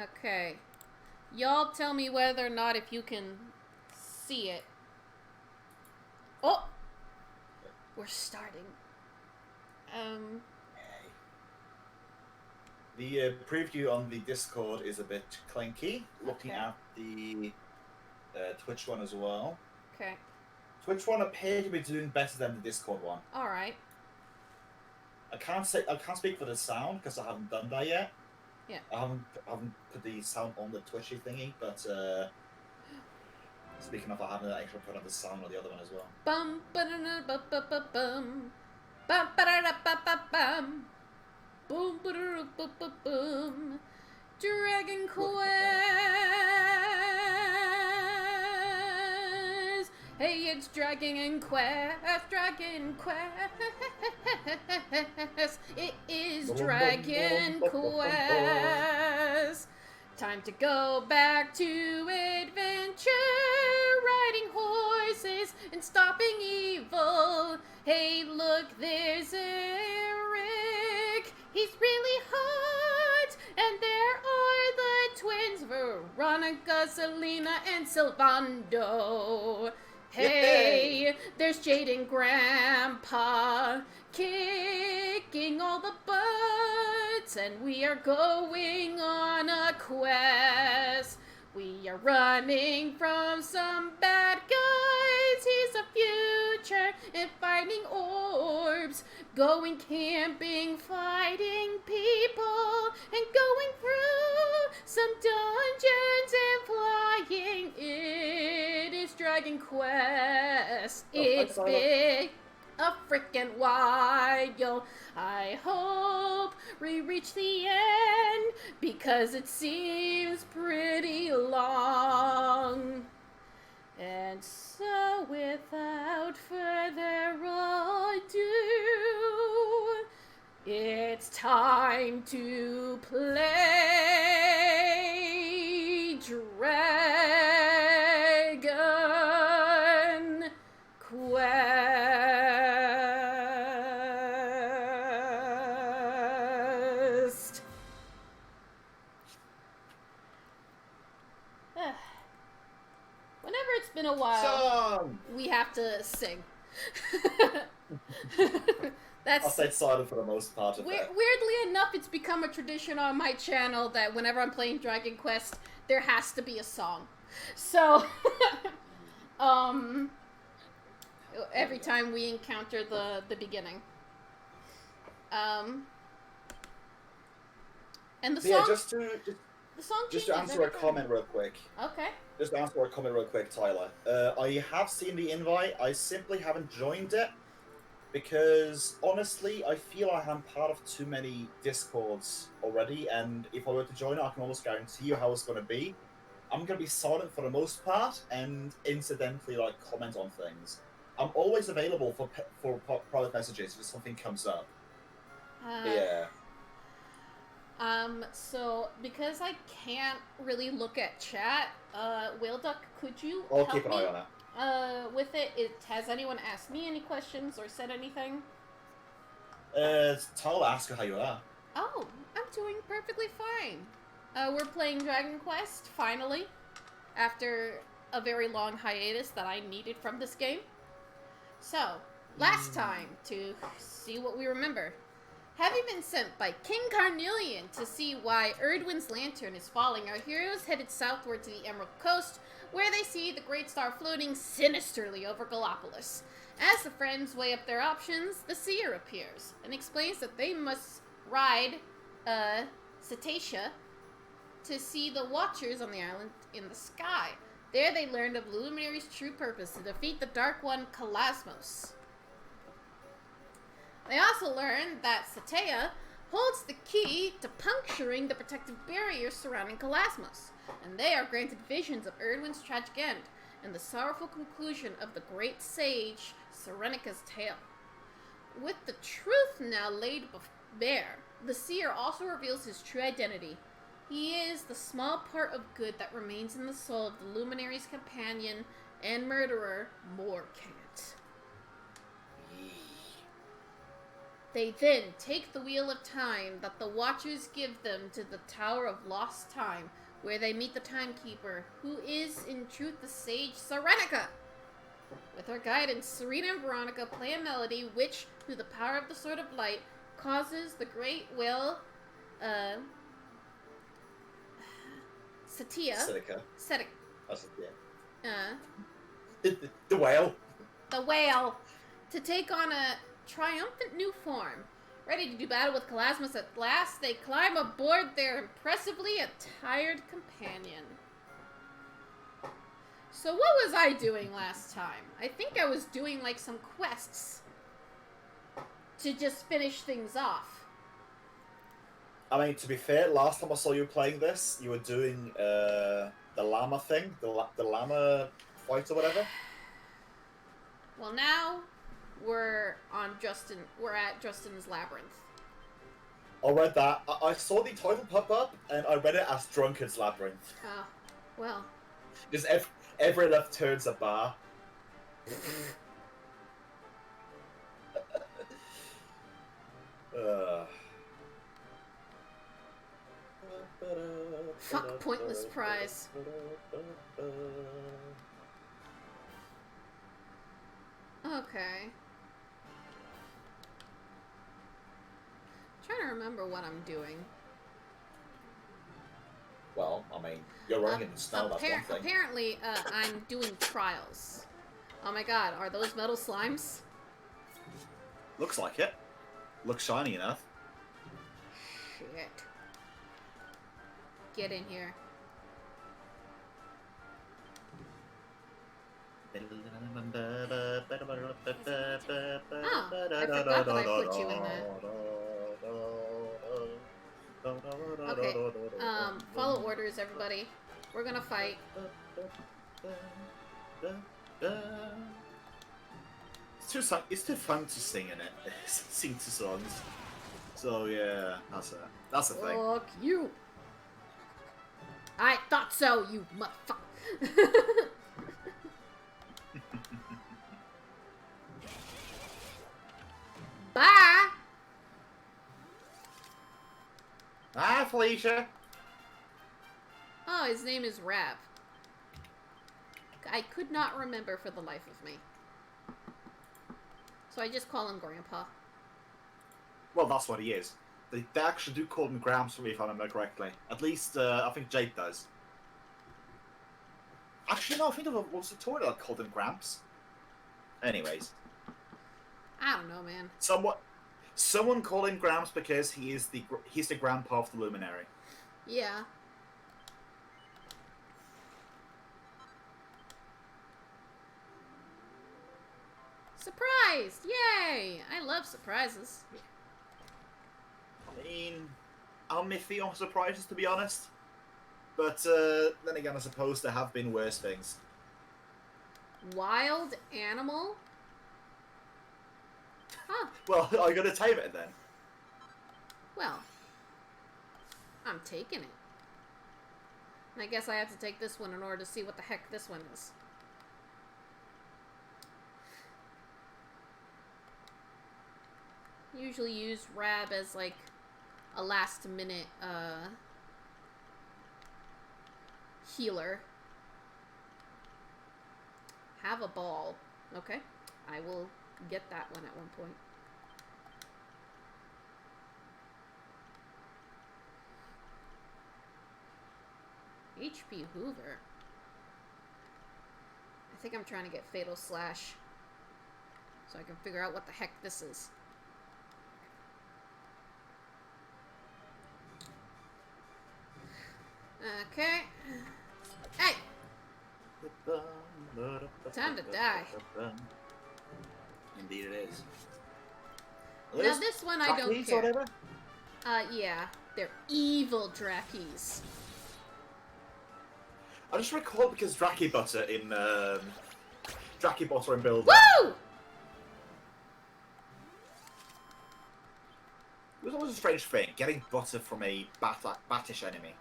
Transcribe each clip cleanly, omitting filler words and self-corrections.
Okay. Y'all tell me whether or not if you can see it. Oh! We're starting. The preview on the Discord is a bit clanky. Looking Okay. at the Twitch one as well. Okay. Twitch one appears to be doing better than the Discord one. Alright. I can't speak for the sound because I haven't done that yet. Yeah. I haven't put the sound on the Twitchy thingy, but speaking of, I haven't actually put on the sound on the other one as well. Bum ba da da ba ba ba bum. Bum ba da da ba ba bum. Boom ba da ba ba boom. Dragon Quest. Hey, it's Dragon Quest. Dragon Quest. It is Dragon Quest. Time to go back to adventure, riding horses and stopping evil. Hey, look, there's Eric. He's really hot. And there are the twins, Veronica, Selena, and Silvando. Hey, there's Jade and Grandpa kicking all the butts, and we are going on a quest. We are running from some bad guys. Here's a future and finding orbs, going camping, fighting people, and going through some dungeons and flying. It is Dragon Quest. It's big, a frickin' wide, yo. I hope we reach the end because it seems pretty long. And so without further ado, it's time to play Dragon Quest. Whenever it's been a while, we have to sing. I'll stay silent for the most part of that. Weirdly enough, it's become a tradition on my channel that whenever I'm playing Dragon Quest, there has to be a song. So, every time we encounter the beginning. And the song... Yeah, just to answer a comment real quick. Okay. Just to answer a comment real quick, Tyler. I have seen the invite. I simply haven't joined it because, honestly, I feel I am part of too many Discords already, and if I were to join it, I can almost guarantee you how it's going to be. I'm going to be silent for the most part and incidentally, comment on things. I'm always available for private messages if something comes up. Yeah. So, because I can't really look at chat, Whaleduck, could you I'll help keep an me eye on it. With it? Has anyone asked me any questions or said anything? Tyler, ask her how you are. Oh, I'm doing perfectly fine. We're playing Dragon Quest, finally, after a very long hiatus that I needed from this game. So, last time, to see what we remember. Having been sent by King Carnelian to see why Erdwin's lantern is falling, our heroes headed southward to the Emerald Coast, where they see the Great Star floating sinisterly over Gallipolis. As the friends weigh up their options, the seer appears and explains that they must ride Cetacea to see the Watchers on the island in the sky. There they learned of the Luminary's true purpose, to defeat the Dark One, Kalasmos. They also learned that Cetacea holds the key to puncturing the protective barriers surrounding Kalasmos, and they are granted visions of Erdwin's tragic end and the sorrowful conclusion of the great sage Serenica's tale. With the truth now laid bare, the seer also reveals his true identity. He is the small part of good that remains in the soul of the Luminary's companion and murderer, Morkant. They then take the Wheel of Time that the Watchers give them to the Tower of Lost Time, where they meet the Timekeeper, who is, in truth, the sage Serenica. With her guidance, Serena and Veronica play a melody which, through the power of the Sword of Light, causes the great whale, Setia. Setica. The whale. The whale. To take on a triumphant new form. Ready to do battle with Calasmus at last, they climb aboard their impressively attired companion. So what was I doing last time? I think I was doing like some quests to just finish things off. I mean, to be fair, last time I saw you playing this, you were doing the llama thing, the llama fight or whatever. Well, now we're at Drustan's Labyrinth. I read that. I saw the title pop up, and I read it as Drunkard's Labyrinth. Oh, well. Because every left turn's a bar. Fuck pointless prize. Okay. Trying to remember what I'm doing. Well, I mean, you're running in the snow, that's one thing. Apparently, I'm doing trials. Oh my god, are those metal slimes? Looks like it. Looks shiny enough. Shit. Get in here. Oh, I forgot that I put you in there. Okay, follow orders, everybody. We're gonna fight. It's too fun to sing in it. Sing to songs. So yeah, that's the thing. Fuck you. I thought so, you motherfucker. Bye. Hi, Felicia. Oh, his name is Rab. I could not remember for the life of me. So I just call him Grandpa. Well, that's what he is. They actually do call him Gramps, if I remember correctly. At least, I think Jake does. Actually, no, I think it was Victoria that called him Gramps. Anyways. I don't know, man. Someone called him Gramps because he's the grandpa of the Luminary. Yeah. Surprise! Yay! I love surprises. I mean, I'm iffy on surprises, to be honest. But then again, I suppose there have been worse things. Wild animal? Huh. Well, I'm going to tame it then. Well, I'm taking it. And I guess I have to take this one in order to see what the heck this one is. Usually use Rab as like a last minute healer. Have a ball. Okay. I will get that one at one point. HP Hoover. I think I'm trying to get Fatal Slash so I can figure out what the heck this is. Okay. Hey! Time to die. Indeed it is. Now this one I don't care. Whatever? Yeah. They're evil Drakis. I just recall because Draki Butter in Builder. Woo! It was always a strange thing, getting butter from a batish enemy.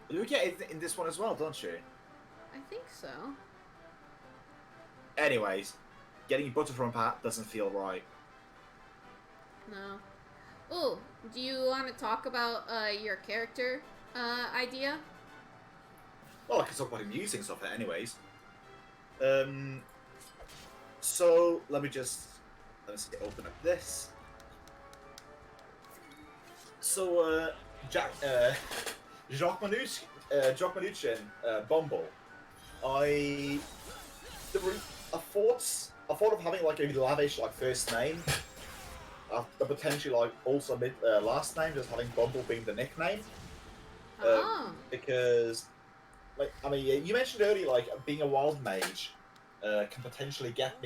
You get it in this one as well, don't you? I think so. Anyways, getting butter from a bat doesn't feel right. No. Oh, do you want to talk about your character idea? Well, I can talk about him using stuff anyways. So let me see, open up this. So Jacques Manuchin, Bumble. I thought of having like a lavish like first name, potentially like also last name, just having Bumble being the nickname. Because, like, I mean, you mentioned earlier, like being a wild mage can potentially get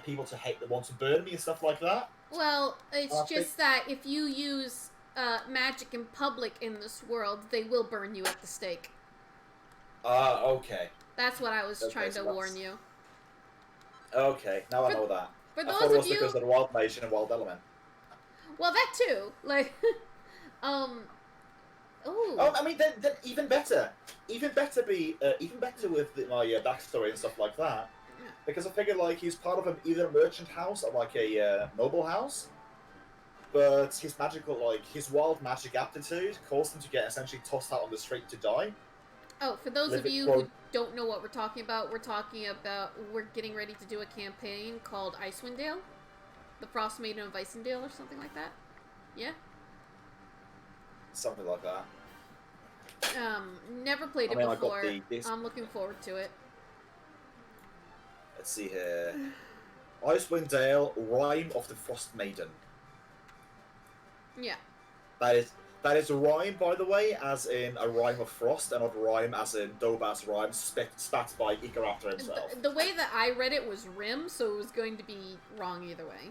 people to want to burn me and stuff like that. Well, it's just that if you use magic in public in this world, they will burn you at the stake. Okay. That's what I was trying to warn you. Okay, now I know that. For I those thought it was of you, because of the wild mage and a wild element. well, that too. Like, Ooh. Oh, I mean, then even better. Even better with my backstory and stuff like that. Yeah. Because I figured like he's part of either a merchant house or like a noble house. But his wild magic aptitude caused him to get essentially tossed out on the street to die. Oh, for those of you who don't know what we're talking about, we're getting ready to do a campaign called Icewind Dale. The Frost Maiden of Icewind or something like that. Yeah? Something like that. Never played it before. I'm looking forward to it. Let's see here. Icewind Dale, Rhyme of the Frost Maiden. Yeah. That is a rhyme, by the way, as in a rhyme of frost, and not rhyme as in Dobas rhyme spat by Icaraptor himself. The way that I read it was rim, so it was going to be wrong either way.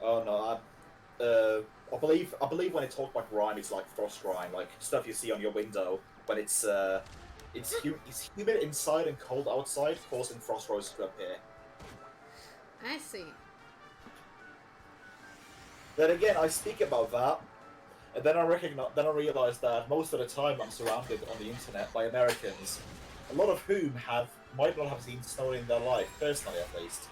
Oh no, I believe when it talks about rhyme, it's like frost rhyme, like stuff you see on your window when it's humid inside and cold outside, causing frost roses to appear. I see. Then again, I speak about that, and then I realize that most of the time I'm surrounded on the internet by Americans, a lot of whom might not have seen snow in their life, personally at least.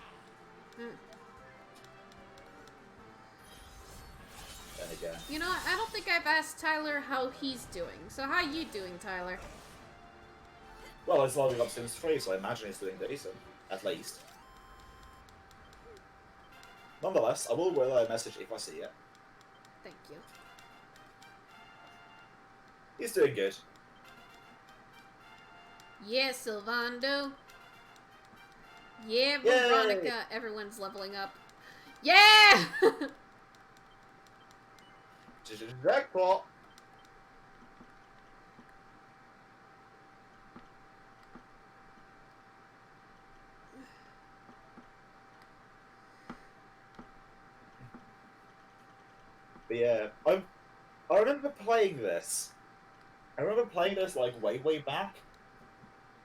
Then again. You know, I don't think I've asked Tyler how he's doing. So how you doing, Tyler? Well, it's loading up Sims 3, so I imagine he's doing decent, at least. Nonetheless, I will relay a message if I see it. Thank you. He's doing good. Yeah, Sylvando. Yeah, Veronica. Yay! Everyone's leveling up. Yeah! Jackpot! But yeah, I remember playing this. I remember playing this like way back,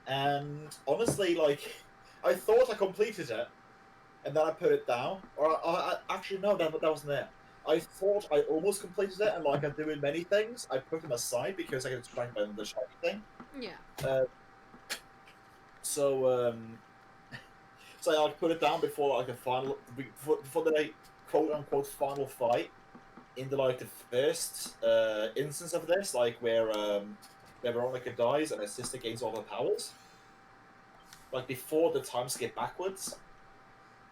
and honestly, like, I thought I completed it, and then I put it down. Or actually no, that wasn't it. I thought I almost completed it, and like I do in many things, I put them aside because I get distracted by the shiny thing. Yeah. So I put it down before like before the quote unquote final fight. In the first instance of this, like where Veronica dies and her sister gains all her powers, like before the time skip backwards.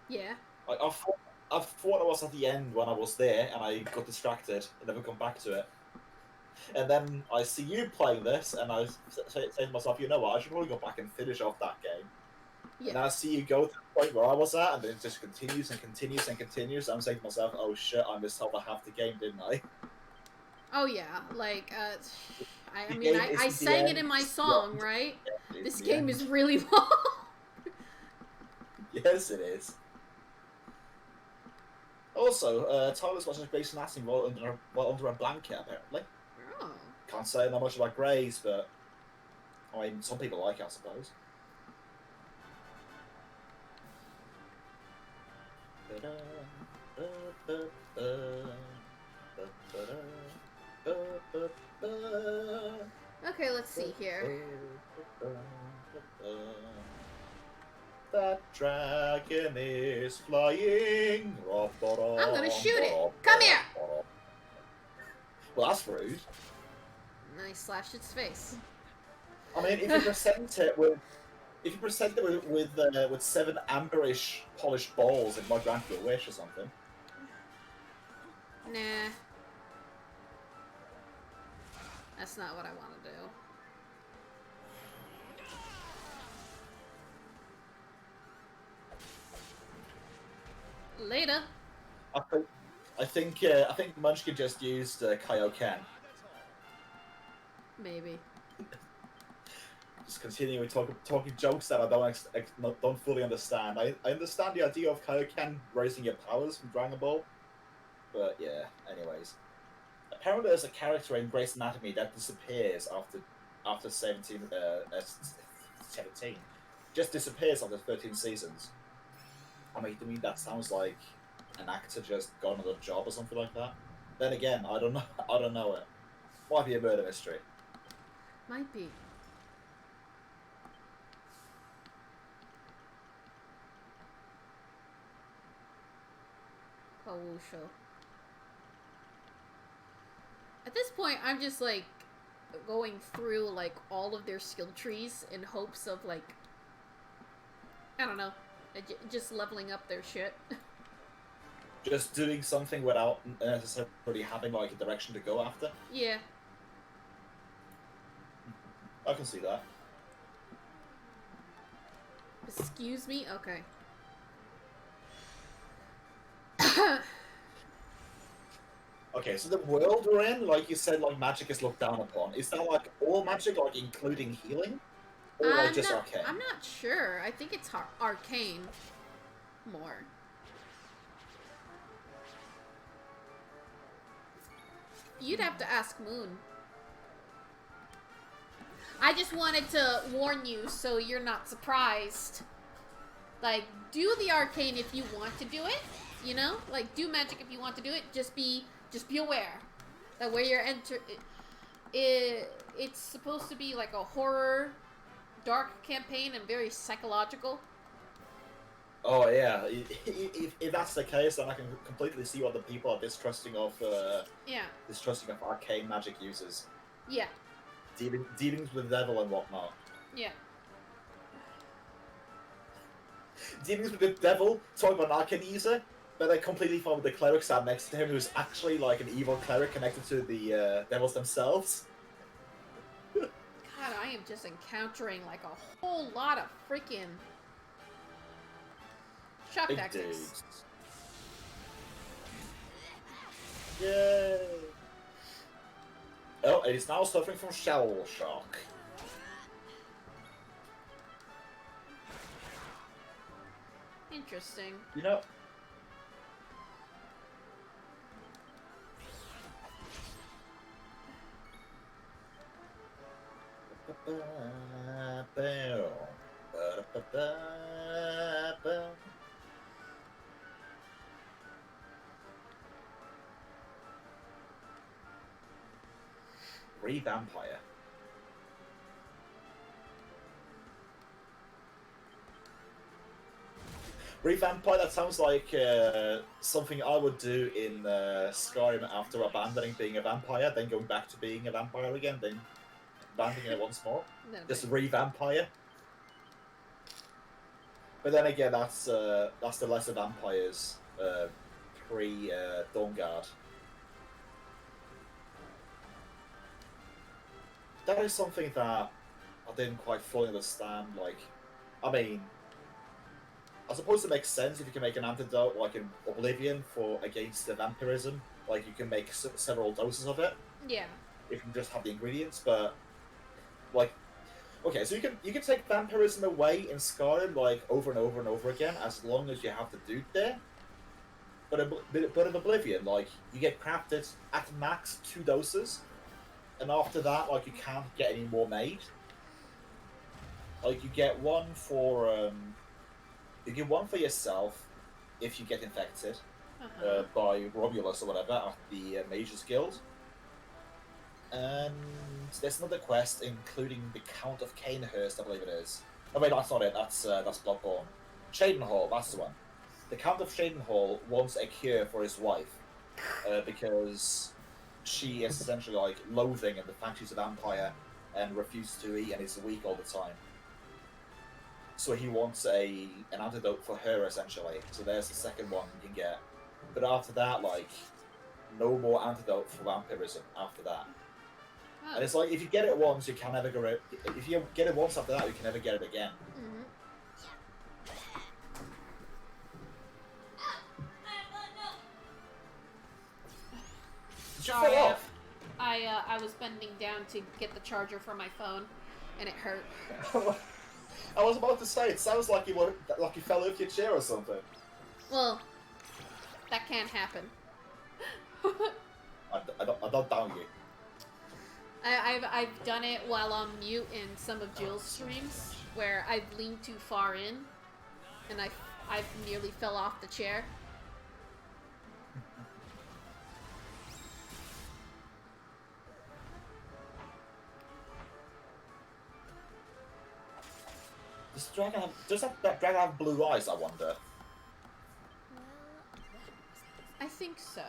Yeah. Like I thought I was at the end when I was there and I got distracted and never come back to it. And then I see you playing this and I say to myself, you know what, I should probably go back and finish off that game. Yeah. And I see you go to the point where I was at, and then it just continues and continues and continues. I'm saying to myself, "Oh shit, I missed half the game, didn't I?" Oh yeah, like I mean, I sang it in my song, right? This game is really long. Yes, it is. Also, Tyler's watching Grey's Anatomy while under a blanket, apparently. Oh. Can't say that much about Grey's, but I mean, some people like it, I suppose. Okay, let's see here. That dragon is flying. I'm gonna shoot it. Come here. Well, that's rude. Nice, slashed its face. I mean, if you present it with 7 amberish polished balls, it might grant you a wish or something. Nah. That's not what I want to do. Later. I think Munchkin just used Kaioken. Maybe. Just continuing talking jokes that I don't fully understand. I understand the idea of Kaioken raising your powers from Dragon Ball, but yeah. Anyways, apparently there's a character in Grey's Anatomy that disappears after 17. Just disappears after 13 seasons. I mean, to me that sounds like an actor just got another job or something like that. Then again, I don't know. I don't know it. Might be a murder mystery. Might be. Kawusho. At this point, I'm just like going through like all of their skill trees in hopes of like, I don't know, just leveling up their shit. Just doing something without necessarily having like a direction to go after. Yeah. I can see that. Excuse me? Okay. Okay, so the world we're in, like you said, like magic is looked down upon. Is that like all magic, like including healing? Or like just arcane? I'm not sure. I think it's arcane more. You'd have to ask Moon. I just wanted to warn you so you're not surprised. Like, do the arcane if you want to do it, you know? Like, do magic if you want to do it. Just be aware that where you're it's supposed to be like a horror, dark campaign and very psychological. Oh yeah, if that's the case, then I can completely see why the people are distrusting of arcane magic users. Yeah. Dealings with the devil and whatnot. Yeah. Dealings with the devil, talking about an arcane user, but they're completely fine with the cleric sat next to him, who's actually like an evil cleric connected to the devils themselves. God, I am just encountering like a whole lot of freaking shock Big tactics. dudes. Yay! Oh, it is now suffering from shell shock. Interesting. You know. Re-vampire. Re-vampire, that sounds like something I would do in Skyrim after abandoning being a vampire, then going back to being a vampire again, then abandoning it once more. No, Just re-vampire. But then again, that's the lesser vampires pre-Dawnguard. That is something that I didn't quite fully understand. Like, I mean, I suppose it makes sense if you can make an antidote like in Oblivion against the vampirism. Like, you can make several doses of it. Yeah. If you just have the ingredients, but like, okay, so you can take vampirism away in Skyrim like over and over and over again as long as you have the dude there. But in Oblivion, like, you get crafted at max 2 doses. And after that, like, you can't get any more made. Like, you get one for yourself if you get infected by Romulus or whatever at the Mages Guild. And there's another quest including the Count of Canehurst, I believe it is. Oh wait, that's not it. That's Bloodborne. Shadenhall, that's the one. The Count of Shadenhall wants a cure for his wife because she is essentially like loathing in the fact she's a vampire and refuses to eat and is weak all the time. So he wants an antidote for her essentially. So there's the second one you can get. But after that, like, no more antidote for vampirism after that. Oh. And it's like, if you get it once, you can never get it. If you get it once after that, you can never get it again. Mm-hmm. Did you fall off? I was bending down to get the charger for my phone, and it hurt. I was about to say, it sounds like you fell off your chair or something. Well, that can't happen. I don't doubt you. I've done it while on mute in some of Jill's streams, where I've leaned too far in, and I've nearly fell off the chair. Does that dragon have blue eyes, I wonder? I think so.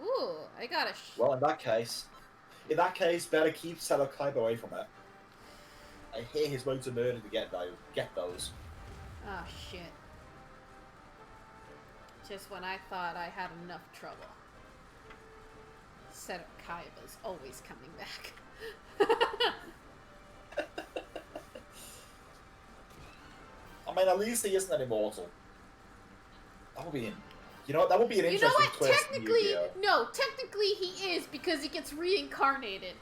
Ooh, I got a Well, in that case, better keep Selokaiba away from it. I hear his modes of murder to get those. Oh, shit. Just when I thought I had enough trouble. Kaiba's always coming back. I mean, at least he isn't an immortal. That would be that would be an interesting twist. Technically he is, because he gets reincarnated.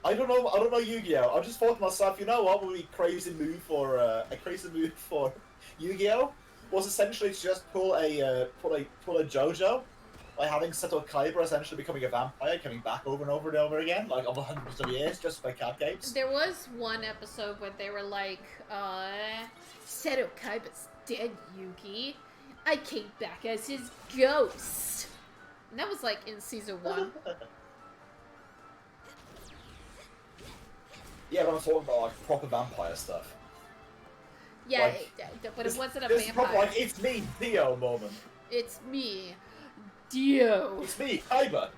I don't know Yu-Gi-Oh! I just thought to myself, you know what would be a crazy move for Yu-Gi-Oh! Was essentially to just pull a JoJo by having Seto Kaiba essentially becoming a vampire, coming back over and over and over again, like over hundreds of years, just by card games. There was one episode where they were like, Seto Kaiba's dead, Yugi. I came back as his ghost. And that was like in season 1. Yeah, but I'm talking about like proper vampire stuff. Yeah, like, but it wasn't a this vampire. Proper, like, it's me, Dio moment. It's me, Dio. It's me, Kaiba.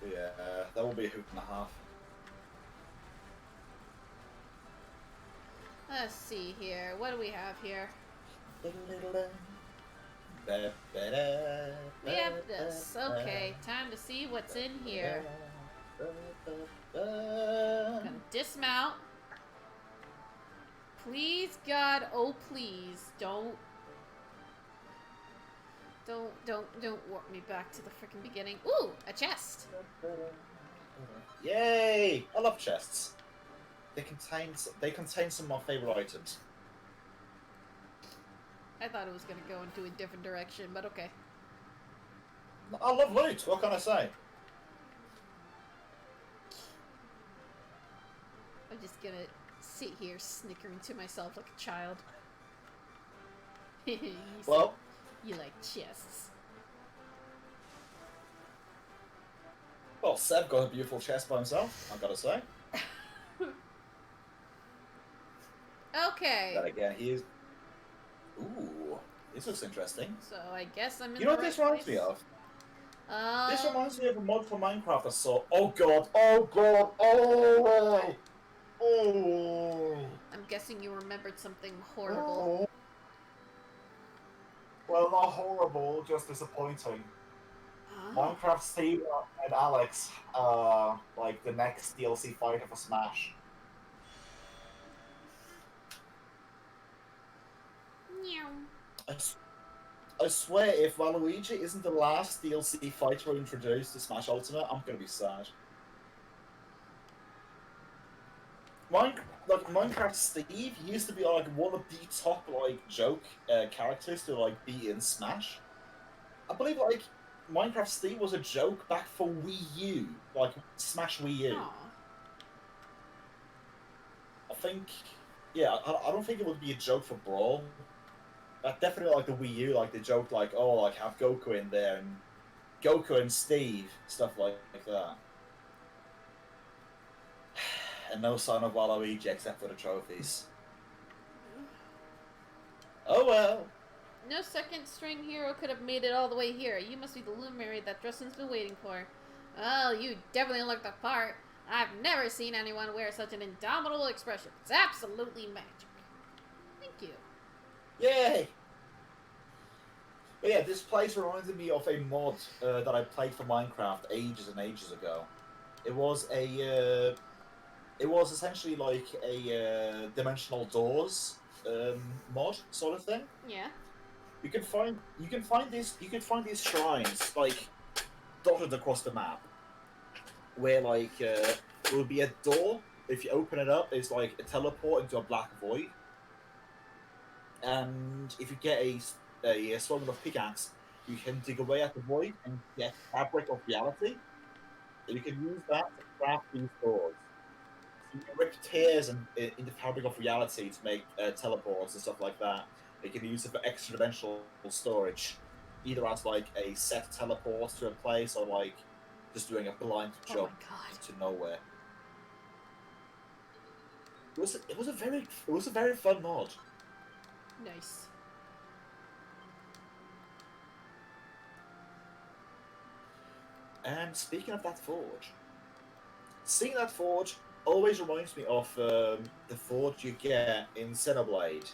Yeah, that will be a hoot and a half. Let's see here. What do we have here? We have this. Okay, time to see what's in here. Gonna dismount. Please, God, oh please, don't warp me back to the freaking beginning. Ooh, a chest. Yay! I love chests. They contain some of my favorite items. I thought it was gonna go into a different direction, but okay. I love loot. What can I say? I'm just gonna sit here snickering to myself like a child. Well, you like chests. Well, Seb got a beautiful chest by himself, I've got to say. Okay. Then again, he is... Ooh, this looks interesting. So I guess I'm in You know the what this right reminds place? me of? This reminds me of a mod for Minecraft I saw. Oh god, oh god, oh! Oh! I'm guessing you remembered something horrible. Oh. Well, not horrible, just disappointing. Huh? Minecraft Steve and Alex, like the next DLC fighter for Smash. Meow. I swear, if Waluigi isn't the last DLC fighter introduced to Smash Ultimate, I'm gonna be sad. Minecraft Steve used to be like one of the top like joke characters to like be in Smash. I believe like Minecraft Steve was a joke back for Wii U, like Smash Wii U. Aw. I think, yeah, I don't think it would be a joke for Brawl. Definitely like the Wii U, like they joked like, oh, like have Goku in there and Goku and Steve, stuff like that. And no sign of Waluigi except for the trophies. Oh well. No second string hero could have made it all the way here. You must be the luminary that Drustan's been waiting for. Well, you definitely look the part. I've never seen anyone wear such an indomitable expression. It's absolutely magic. Thank you. Yay! But yeah, this place reminded me of a mod that I played for Minecraft ages and ages ago. It was essentially like a dimensional doors mod sort of thing. Yeah. You can find these shrines like dotted across the map, where like there will be a door. If you open it up, it's like a teleport into a black void. And if you get a strong enough pickaxe, you can dig away at the void and get fabric of reality. And you can use that to craft these doors. So you can rip tears in the fabric of reality to make teleports and stuff like that. You can use it for extra dimensional storage, either as like a set teleport to a place or like just doing a blind jump to nowhere. It was a very fun mod. Nice. And speaking of that forge, seeing that forge always reminds me of the forge you get in Xenoblade.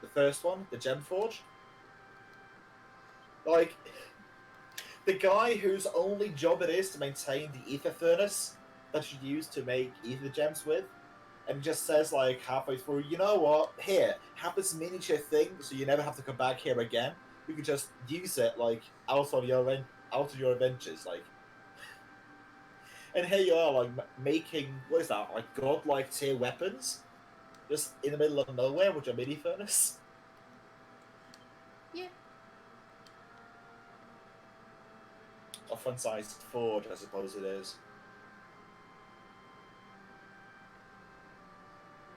The first one, the Gem Forge. Like, the guy whose only job it is to maintain the ether furnace that you use to make ether gems with, and just says like halfway through, you know what? Here, have this miniature thing, so you never have to come back here again. You can just use it like out of your adventures, like. And here you are, like making what is that? Like godlike tier weapons, just in the middle of nowhere with your mini furnace. Yeah. A fun-sized forge, I suppose it is.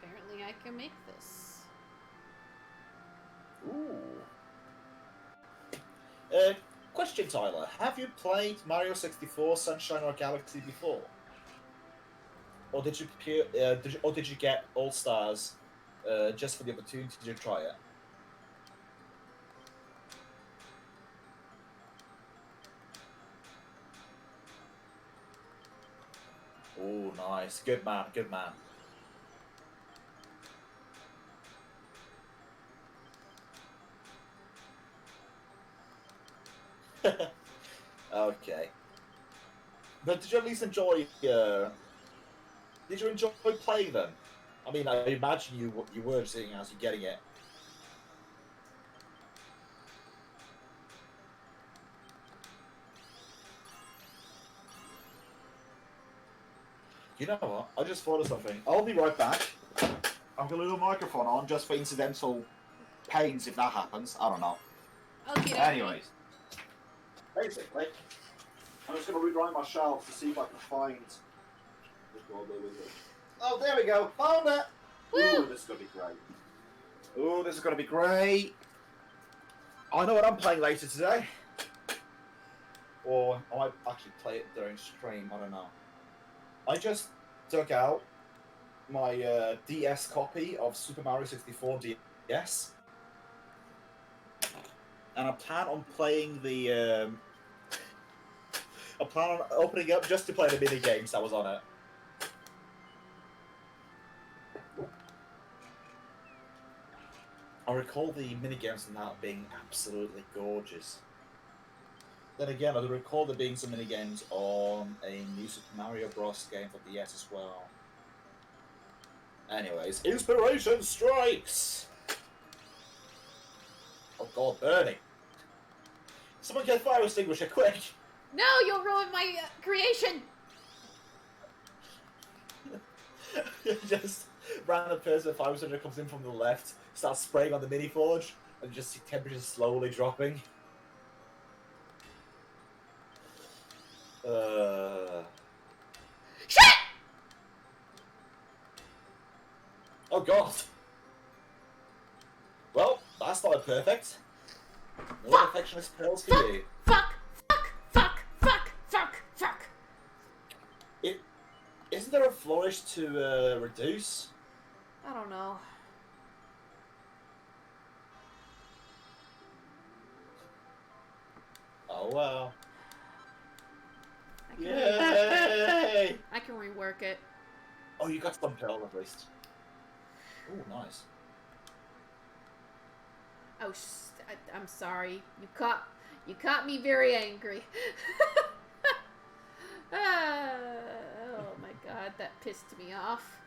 Apparently, I can make this. Ooh. Question, Tyler. Have you played Mario 64 Sunshine or Galaxy before? Or did you get All Stars just for the opportunity to try it? Oh, nice. Good man, good man. Okay. But did you at least enjoy? Did you enjoy playing them? I mean, I imagine you were, seeing as you're getting it. You know what? I just thought of something. I'll be right back. I'm gonna leave the microphone on just for incidental pains if that happens. I don't know. Okay. Anyways, basically, I'm just gonna rewind my shelf to see if I can find. Oh, there we go. Found it. Woo! Ooh, this is gonna be great. Ooh, this is gonna be great. I know what I'm playing later today. Or I might actually play it during stream. I don't know. I just dug out my DS copy of Super Mario 64 DS, and I plan on playing the. I plan on opening up just to play the mini games that was on it. I recall the mini games in that being absolutely gorgeous. Then again, I recall there being some mini games on a new Super Mario Bros. Game for DS as well. Anyways, inspiration strikes! Oh god, burning! Someone get a fire extinguisher, quick! No, you'll ruin my creation! Just random person, fire extinguisher comes in from the left, starts spraying on the mini forge, and just see temperatures slowly dropping. Shit! Oh god! Well, that's not perfect. No perfectionist pearls for you. Fuck! Isn't there a flourish to reduce? I don't know. Oh well. I can Yay! I can rework it. Oh, you got some pill at least. Oh, nice. Oh, I'm sorry. You caught me very angry. Oh my god, that pissed me off.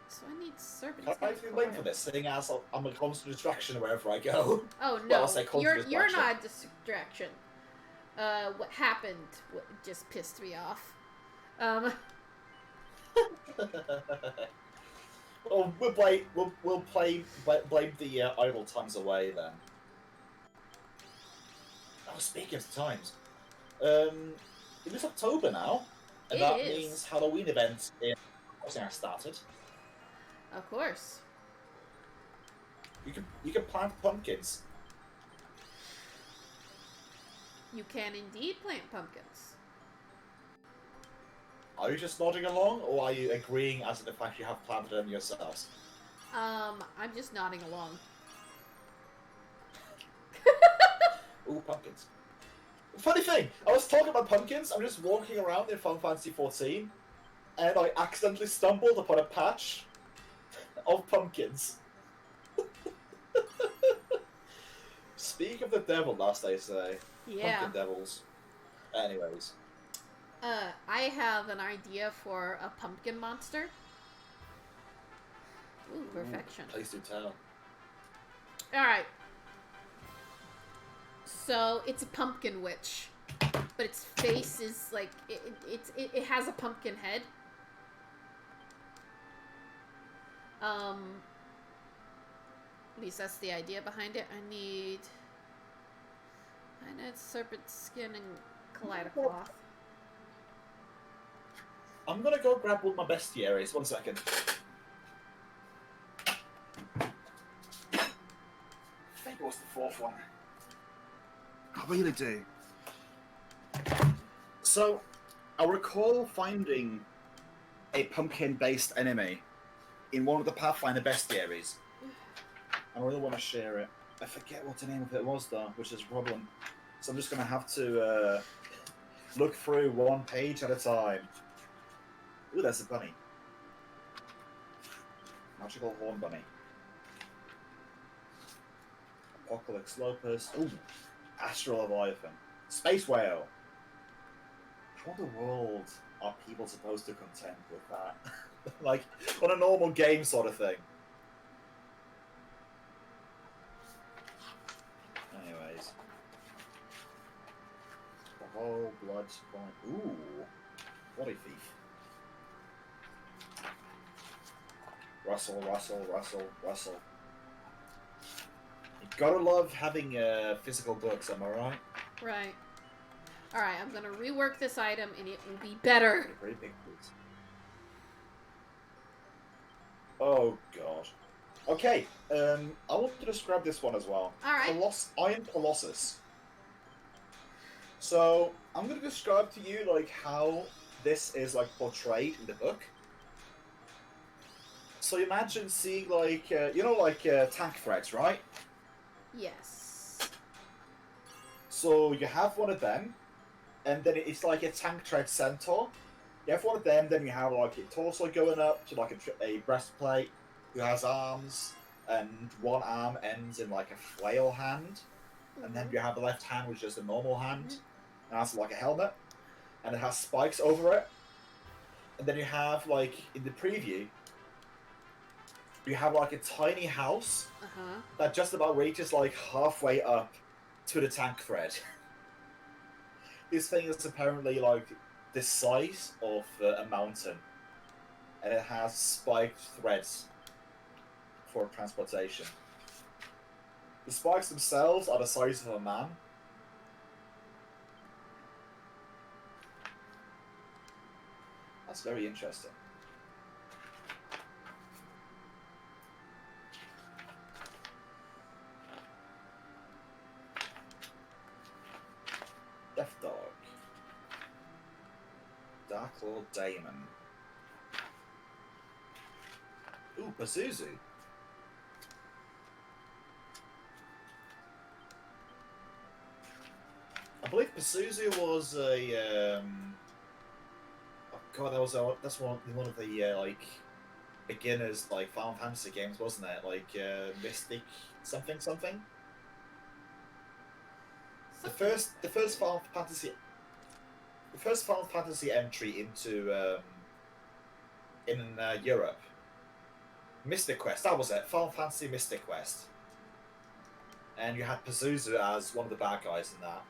So I need serpents. I feel late for this, seeing as I'm a constant distraction wherever I go. Oh no, Well, I'll say constant you're distraction. not a distraction. What happened just pissed me off. Well, we'll blame the idle times away then. Oh, speaking of times, it is October now, and that means Halloween events in are started. Of course. You can plant pumpkins. You can indeed plant pumpkins. Are you just nodding along, or are you agreeing as to the fact you have planted them yourselves? I'm just nodding along. Ooh, pumpkins. Funny thing, I was talking about pumpkins, I'm just walking around in Final Fantasy XIV, and I accidentally stumbled upon a patch of pumpkins. Speak of the devil, last they say. Yeah. Pumpkin devils. Anyways. I have an idea for a pumpkin monster. Ooh, perfection. Ooh, please do tell. Alright. So, it's a pumpkin witch. But its face is like, it has a pumpkin head. At least that's the idea behind it. I need serpent skin and kaleidocloth. I'm gonna go grab one of my bestiaries. 1 second. I think it was the 4th one. I really do. So, I recall finding a pumpkin-based enemy in one of the Pathfinder bestiaries. I really want to share it. I forget what the name of it was, though, which is a problem. So I'm just going to have to look through one page at a time. Ooh, there's a bunny. Magical horn bunny. Apocalypse Lopus. Ooh, Astral Leviathan. Space whale. How in the world are people supposed to contend with that? Like, on a normal game sort of thing. Anyways. The whole blood spawn. Ooh. Body thief. Rustle, rustle, rustle, rustle. You gotta love having physical books, am I right? Right. Alright, I'm gonna rework this item and it will be better. Very big boots. Oh god. Okay, I want to describe this one as well. Alright. Iron Colossus. So, I'm going to describe to you, like, how this is, like, portrayed in the book. So imagine seeing, like, you know, like, tank threads, right? Yes. So you have one of them, and then it's like a tank thread centaur. You have one of them, then you have, like, a torso going up to, like, a breastplate, who has arms, and one arm ends in, like, a flail hand. And then you have the left hand, which is just a normal hand, and has, like, a helmet, and it has spikes over it. And then you have, like, in the preview, you have, like, a tiny house that just about reaches, like, halfway up to the tank thread. This thing is apparently, like, the size of a mountain, and it has spiked threads for transportation. The spikes themselves are the size of a man. That's very interesting. Death Dog. Dark Lord Daemon. Ooh, Pazuzu. I believe Pazuzu was a. Oh god, that's one of the like beginners like Final Fantasy games, wasn't it? Like Mystic something something. The first Final Fantasy. The first Final Fantasy entry into in Europe. Mystic Quest, that was it. Final Fantasy Mystic Quest. And you had Pazuzu as one of the bad guys in that.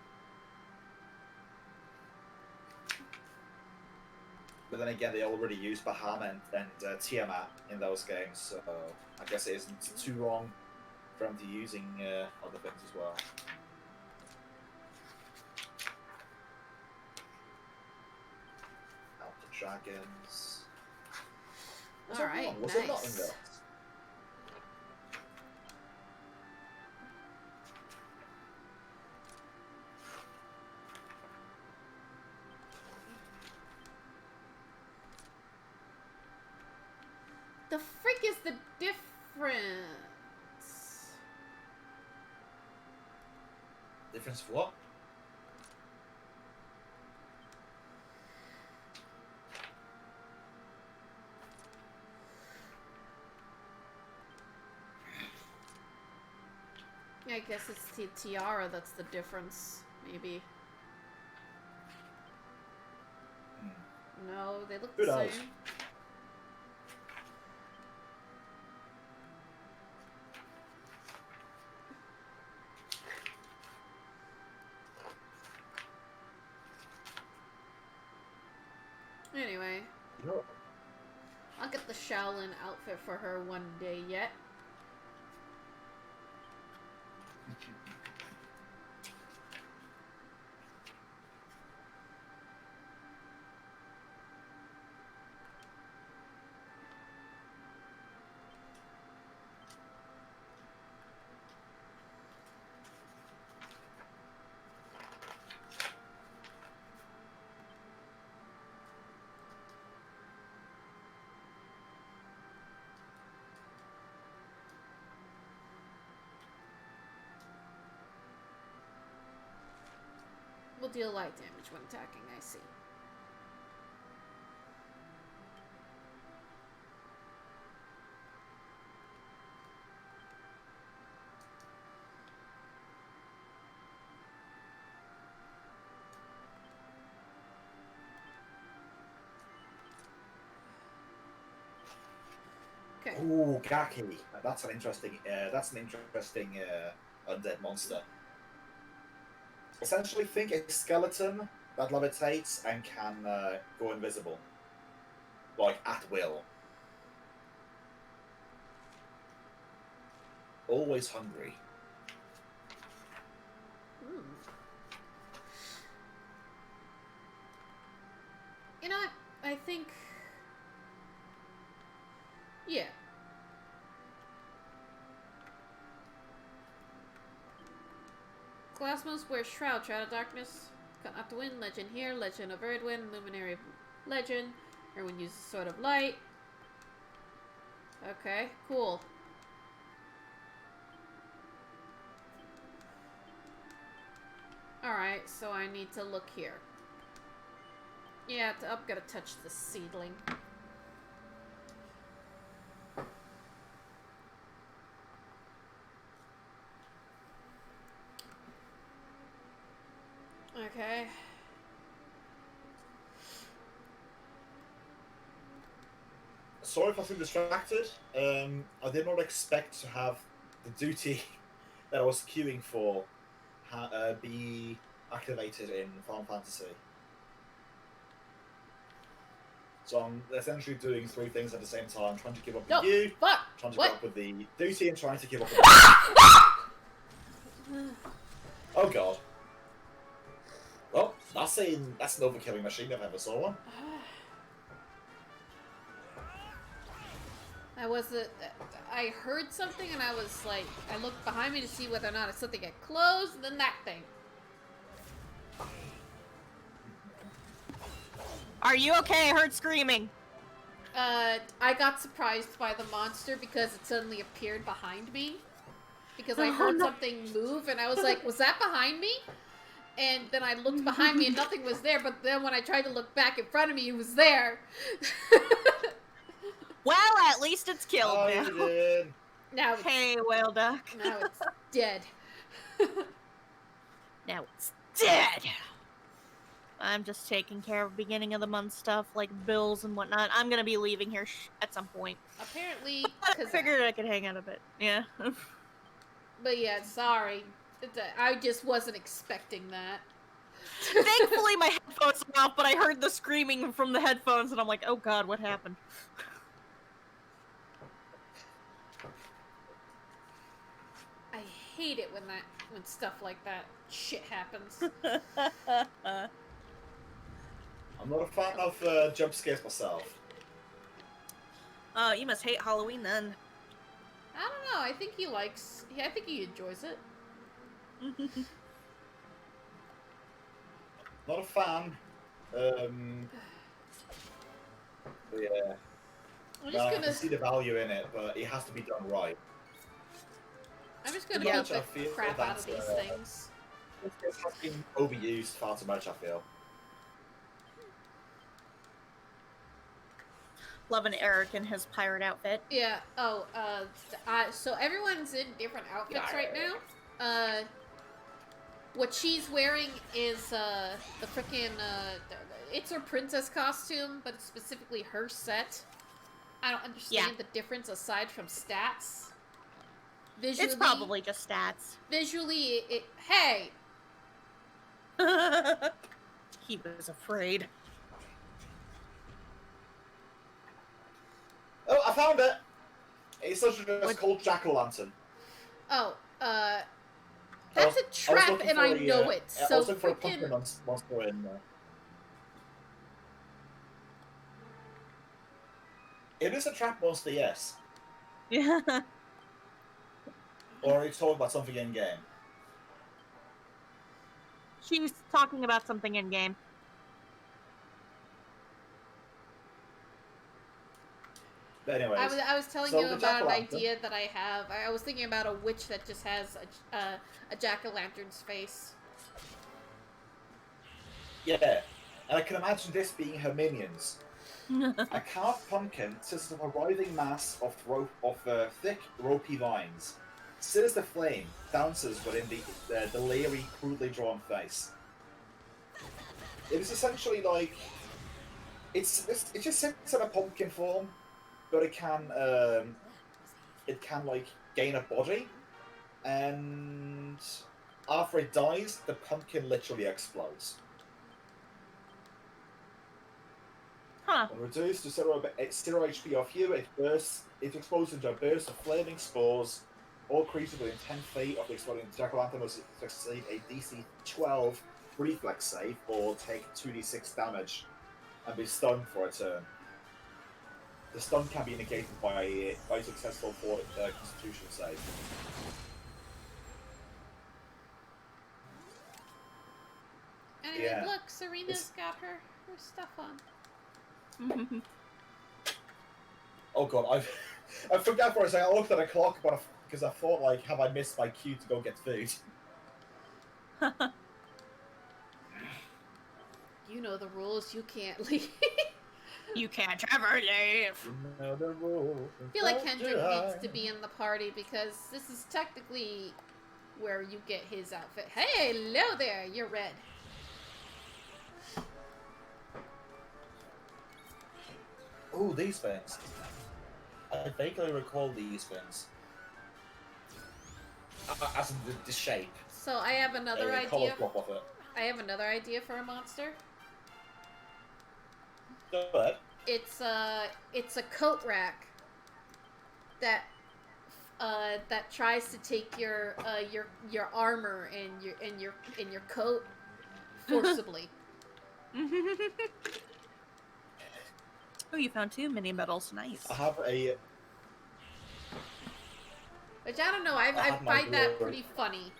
But then again, they already used Bahamut and Tiamat in those games, so I guess it isn't too wrong for them to using other things as well. Out the Dragons. Alright, Was nice. it not in there? The frick is the difference? Difference for what? I guess it's the tiara that's the difference, maybe. No, they look Who the knows? same. Anyway, No. I'll get the Shaolin outfit for her one day yet. Will deal light damage when attacking, I see. Okay. Ooh, Gaki. That's an interesting. Undead monster. Essentially, think a skeleton that levitates and can go invisible, like at will. Always hungry. Ooh. You know what? I think... Yeah. Glassmouse wears Shroud, Shroud of Darkness. Cut out the wind, Legend here, Legend of Erdwin, Luminary of Legend. Everyone uses Sword of Light. Okay, cool. Alright, so I need to look here. Yeah, I'm gonna touch the seedling. Okay. Sorry if I feel distracted. I did not expect to have the duty that I was queuing for be activated in Final Fantasy. So I'm essentially doing three things at the same time: trying to keep up with you, Fuck! trying to What? keep up with the duty, and trying to keep up with. Oh god. Well, that's an overkilling machine if I ever saw one. I heard something and I was like, I looked behind me to see whether or not it's something get close, and then that thing. Are you okay? I heard screaming. I got surprised by the monster because it suddenly appeared behind me. Because I heard something move, and I was like, was that behind me? And then I looked behind me, and nothing was there, but then when I tried to look back in front of me, it was there. Well, at least it's killed now. Did. Now it's, Hey, Whaleduck. now it's dead. Now it's dead. I'm just taking care of beginning of the month stuff, like bills and whatnot. I'm gonna be leaving here at some point. Apparently, I figured I could hang out a bit. Yeah. But yeah, sorry. I just wasn't expecting that. Thankfully, my headphones were off, but I heard the screaming from the headphones, and I'm like, oh god, what happened? I hate it when stuff like that shit happens. I'm not a fan of jump scares myself. Oh, you must hate Halloween then. I don't know. I think he likes. I think he enjoys it. Not a fan. But yeah. I'm I just can gonna. see the value in it, but it has to be done right. I'm just gonna Yeah, beat the I feel crap out of that's, these things. It has been overused far too much, I feel. Loving Eric in his pirate outfit. Yeah. Oh. So everyone's in different outfits right now. What she's wearing is the frickin' it's her princess costume, but it's specifically her set. I don't understand the difference aside from stats. Visually, It's probably just stats. Visually, hey! He was afraid. Oh, I found it! It's such a called Jack-o'-lantern. Oh, that's a trap, and I know it. I So was looking for a frickin'. pumpkin monster in there. It is a trap monster, yes. Yeah. Or are you talking about something in game? She was talking about something in game. But anyways, I was telling so you the about an jack-o'-lantern- idea that I have. I was thinking about a witch that just has a jack-o'-lantern's face. Yeah, and I can imagine this being her minions. A carved pumpkin consists of a writhing mass of thick, ropey vines. Still as the flame dances within the leery, crudely drawn face. It is essentially like it just sits in a pumpkin form, but it can like gain a body, and after it dies, the pumpkin literally explodes. Huh. When reduced to 0 HP off you, it explodes into a burst of flaming spores. All creatures within 10 feet of the exploding jack-o'-lantern must succeed a DC 12 reflex save or take 2d6 damage and be stunned for a turn. The stun can be negated by a successful Constitution save. Anyway, Yeah. look, Serena's got her stuff on. Oh god, I forgot for a second. I looked at a clock because I thought, like, have I missed my cue to go get food? You know the rules. You can't leave. You can't ever leave. I feel like Kendrick needs to be in the party because this is technically where you get his outfit. Hey, hello there. You're red. Oh, these things. I vaguely recall these things. As in the shape. So I have another The colour idea. swap of it. I have another idea for a monster. Go ahead. It's a coat rack that tries to take your armor and your coat forcibly. Oh, you found 2 mini medals. Nice. I have a. Which I don't know. I have my find that glory. pretty funny.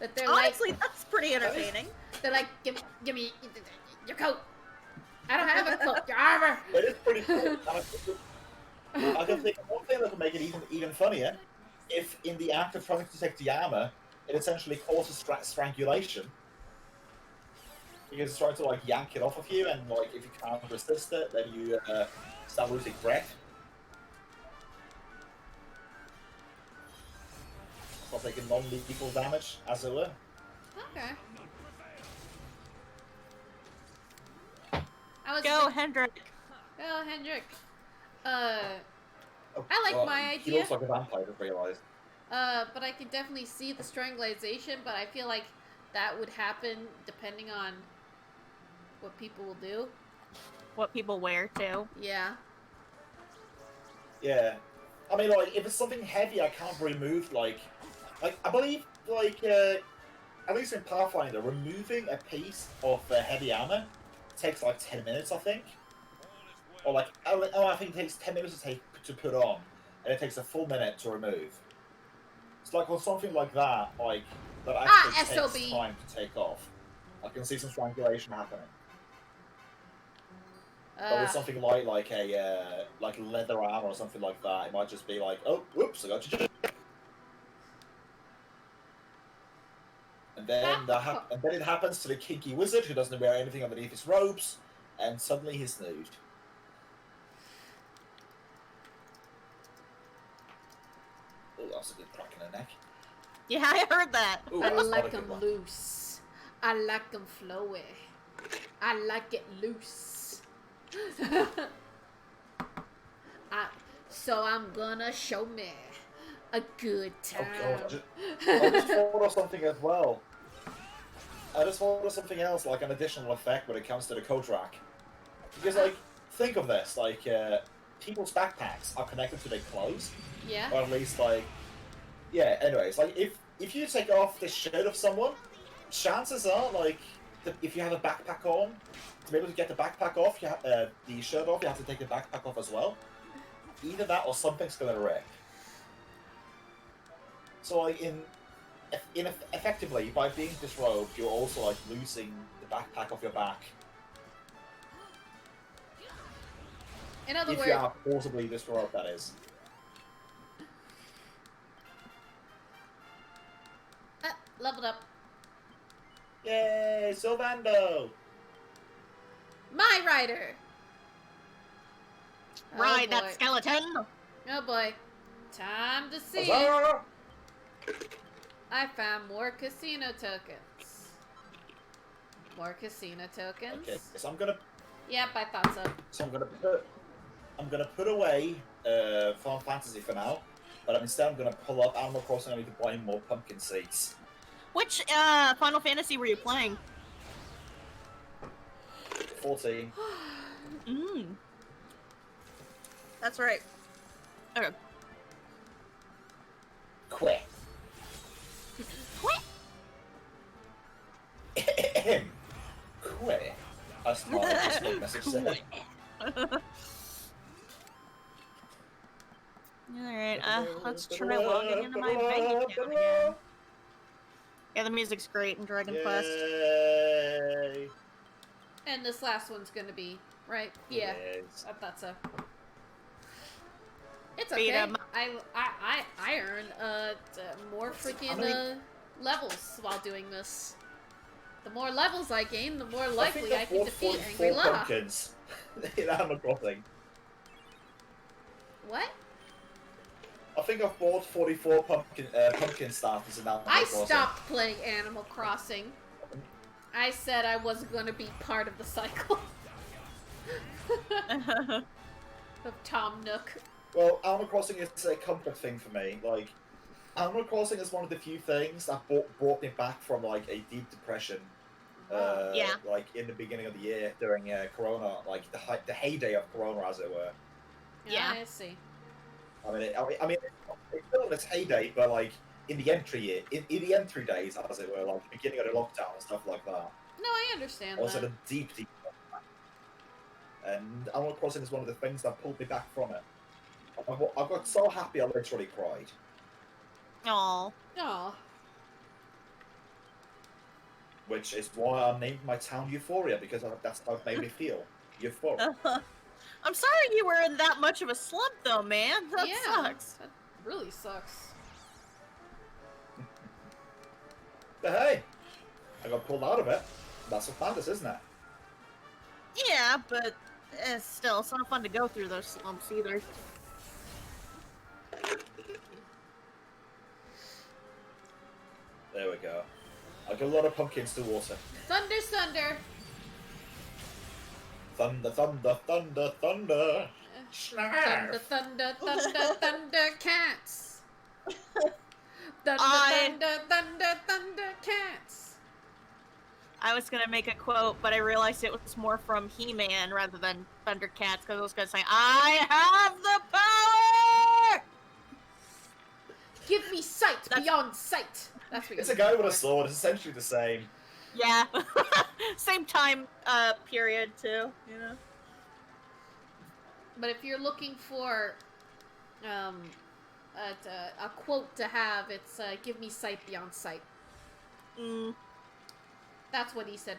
That they're Honestly, that's pretty entertaining. they're like, give me your coat. I don't have a cloak armor. It is pretty cool. I can think of one thing that would make it even funnier. If in the act of trying to take the armor, it essentially causes strangulation. Because it's trying to like yank it off of you, and like if you can't resist it, then you start losing breath. Start taking non-lethal damage, as it were. Okay. Go, Hendrik. Go, Hendrik. Oh, I like God, my He idea. looks like a vampire, I realised. But I can definitely see the strangulation, but I feel like that would happen depending on what people will do. What people wear, too. Yeah. Yeah. I mean, like, if it's something heavy, I can't remove, like I believe, like, at least in Pathfinder, removing a piece of heavy armor takes, like, 10 minutes, I think. Or, like, I think it takes 10 minutes to put on, and it takes a full minute to remove. It's like, on something like that, like, that actually takes SOB. time to take off. I can see some strangulation happening. But with something like a leather armor or something like that, it might just be like, oh, whoops, I got you. And then it happens to the kinky wizard who doesn't wear anything underneath his robes, and suddenly he's nude. Oh, that's a good crack in the neck. Yeah, I heard that. Ooh, I that's not a like good them one. loose. I like them flowy. I like it loose. So I'm gonna show me a good time. Oh, God. I just thought of something as well. I just thought of something else, like an additional effect when it comes to the coat rack. Because, like, think of this, like, people's backpacks are connected to their clothes. Yeah. Or at least, like, yeah, anyways, like, if you take off the shirt of someone, chances are, like, if you have a backpack on, to be able to get the backpack off, the shirt off, you have to take the backpack off as well. Either that or something's gonna rip. So, like, effectively, by being disrobed, you're also, like, losing the backpack off your back. In other If words, you are forcibly disrobed, that is. leveled up. Yay, Sylvando! My rider. Ride boy. that skeleton. Oh boy. Time to see. Huzzah! I found more casino tokens. More casino tokens. Okay, so I'm gonna Yep, I thought so. So I'm gonna put away Final Fantasy for now, but instead I'm gonna pull up Animal Crossing. I need to buy more pumpkin seeds. Which Final Fantasy were you playing? 14. That's right. Okay. Quit. Quit. Quit. That's my Facebook message said. Alright, let's try logging into my bank account again. Yeah, the music's great in Dragon Quest. Yay! And this last one's gonna be, right? Yeah. Yes. I thought so. It's okay. I earn more freaking levels while doing this. The more levels I gain, the more likely I can defeat Angry La. Pumpkins in Animal Crossing. What? I think I've bought 44 pumpkin starters in Animal Crossing. I stopped playing Animal Crossing. I said I wasn't going to be part of the cycle of Tom Nook. Well, Animal Crossing is a comfort thing for me. Like, Animal Crossing is one of the few things that brought me back from, like, a deep depression. Yeah. Like, in the beginning of the year during Corona, like, the heyday of Corona, as it were. Yeah. I see. I mean, it's still in its heyday, but, like, in the entry days, as it were, like, beginning of the lockdown and stuff like that. No, I understand I was that. in a deep and Animal Crossing is one of the things that pulled me back from it. I got so happy I literally cried. Aww. Aw. Which is why I named my town Euphoria, because that's how it made me feel. euphoric. I'm sorry you were in that much of a slump, though, man. That sucks. That really sucks. But hey, I got pulled out of it. That's what matters, isn't it? Yeah, but still, it's not fun to go through those slumps either. There we go. I got a lot of pumpkins to water. Thunder, thunder. Thunder, thunder, thunder, thunder. Thunder, thunder, thunder, thunder, cats. Thunder, I- thunder, thunder, thunder, cats. I was gonna make a quote, but I realized it was more from He-Man rather than Thundercats, because I was gonna say, I have the power! Give me sight beyond sight. That's what It's you're a guy looking with a for. sword. It's essentially the same. Yeah. Same time period, too, you know? But if you're looking for a quote to have, it's give me sight beyond sight. Mm. That's what he said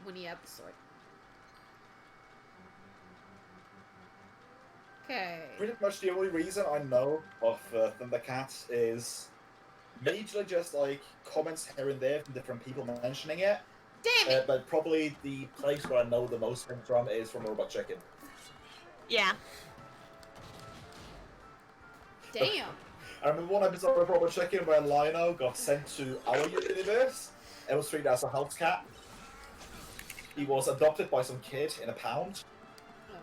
when he had the sword. Okay. Pretty much the only reason I know of Thundercat is majorly just like comments here and there from different people mentioning it. Damn it! But probably the place where I know the most from is from Robot Chicken. Yeah. Damn. I remember one episode of Robot Chicken where Lino got sent to our universe. It was treated as a house cat. He was adopted by some kid in a pound. Oh.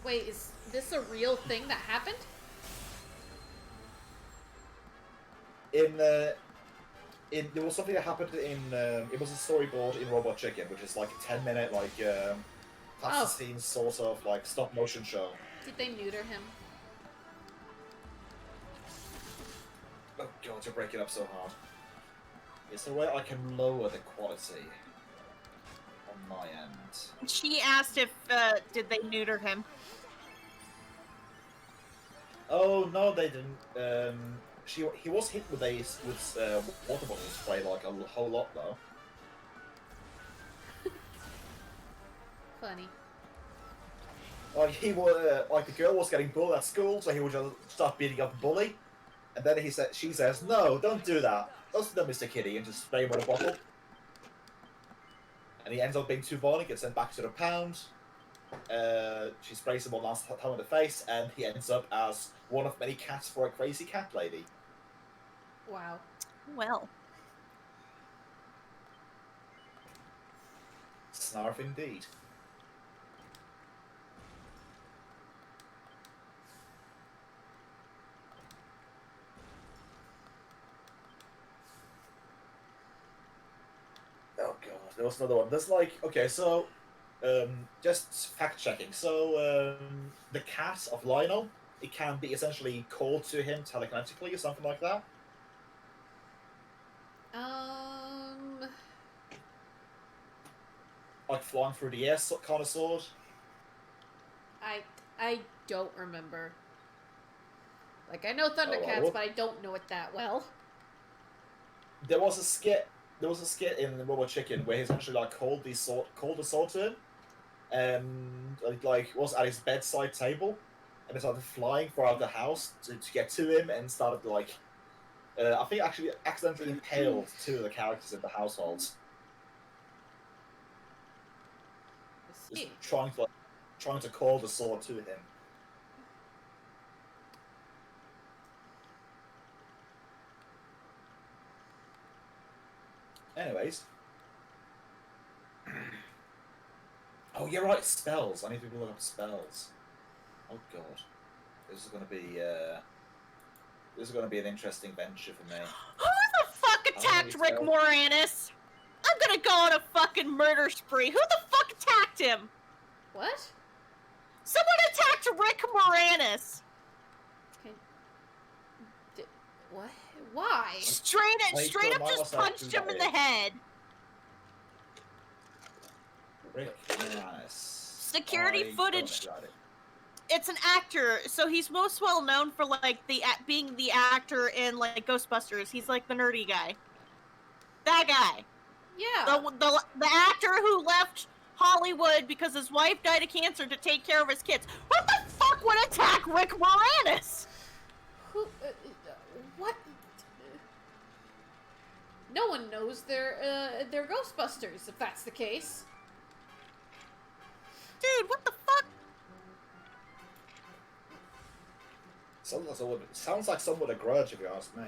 Wait, is this a real thing that happened? There was something that happened in it was a storyboard in Robot Chicken, which is like a 10-minute like plasticine sort of like stop motion show. Did they neuter him? Oh god, you're breaking up so hard. Is there a way I can lower the quality on my end? She asked if, did they neuter him? Oh no, they didn't. He was hit with water bottle spray like a whole lot though. Funny. Like he was like the girl was getting bullied at school, so he would just start beating up the bully, and then she says, "No, don't do that. Don't do that, Mr. Kitty," and just spray him with a bottle. And he ends up being too violent, gets sent back to the pound. She sprays him one last time in the face, and he ends up as one of many cats for a crazy cat lady. Wow. Well. Snarf indeed. Oh god, there was another one. There's like, okay, so, just fact checking. So, the cat of Lionel, it can be essentially called to him telekinetically or something like that. Like flying through the air kind of sword. I don't remember. Like, I know Thundercats, well. but I don't know it that well. There was a skit in Robot Chicken where he essentially like called the sword to him, and like was at his bedside table, and it started flying throughout the house to get to him, and started like, I think actually accidentally impaled two of the characters in the household. I see. Just trying to call the sword to him. Anyways. Oh, you're right, spells. I need to look up spells. Oh god. This is gonna be an interesting venture for me. Who the fuck attacked Rick Moranis? I'm gonna go on a fucking murder spree. Who the fuck attacked him? What? Someone attacked Rick Moranis. Okay. What? Why? Straight up just punched him in the head. Rick Moranis. Security footage. It's an actor, so he's most well known for like being the actor in like Ghostbusters. He's like the nerdy guy. That guy. Yeah. The actor who left Hollywood because his wife died of cancer to take care of his kids. What the fuck would attack Rick Moranis? Who? What? No one knows they're Ghostbusters, if that's the case. Dude, what the fuck? Sounds like someone with a grudge, if you ask me.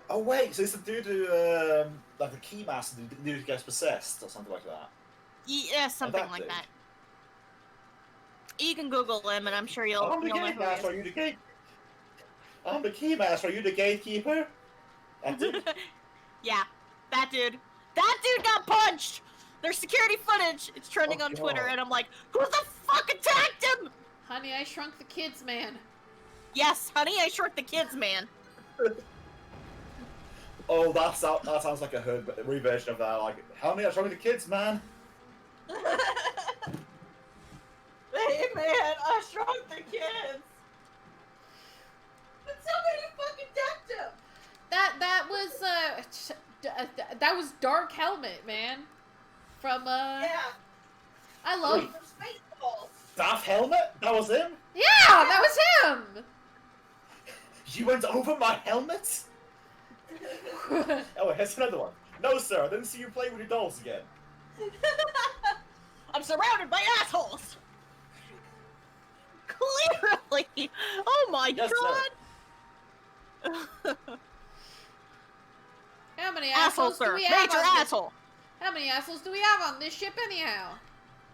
Oh wait, so it's the dude who, like the keymaster, the dude who gets possessed or something like that. Yeah, something like that. You can Google him, and I'm sure you'll know who he is. Are you the gate? I'm the keymaster. Are you the gatekeeper? That's it. Yeah, that dude. That dude got punched. There's security footage. It's trending on Twitter, and I'm like, who the fuck attacked him? Honey, I Shrunk the Kids, man. Yes, Honey, I Shrunk the Kids, man. Oh, that sounds like a reversion of that. Like, Honey, I Shrunk the Kids, man. Hey, man, I Shrunk the Kids. But somebody fucking attacked him. That was Dark Helmet, man. From Yeah. I love. Wait. Dark Helmet? That was him? Yeah, that was him. You went over my helmet? Oh, here's another one. No, sir, I didn't see you play with your dolls again. I'm surrounded by assholes. Clearly. Oh my Yes, god. How many Asshole, assholes do sir. we have? Major asshole. How many assholes do we have on this ship, anyhow?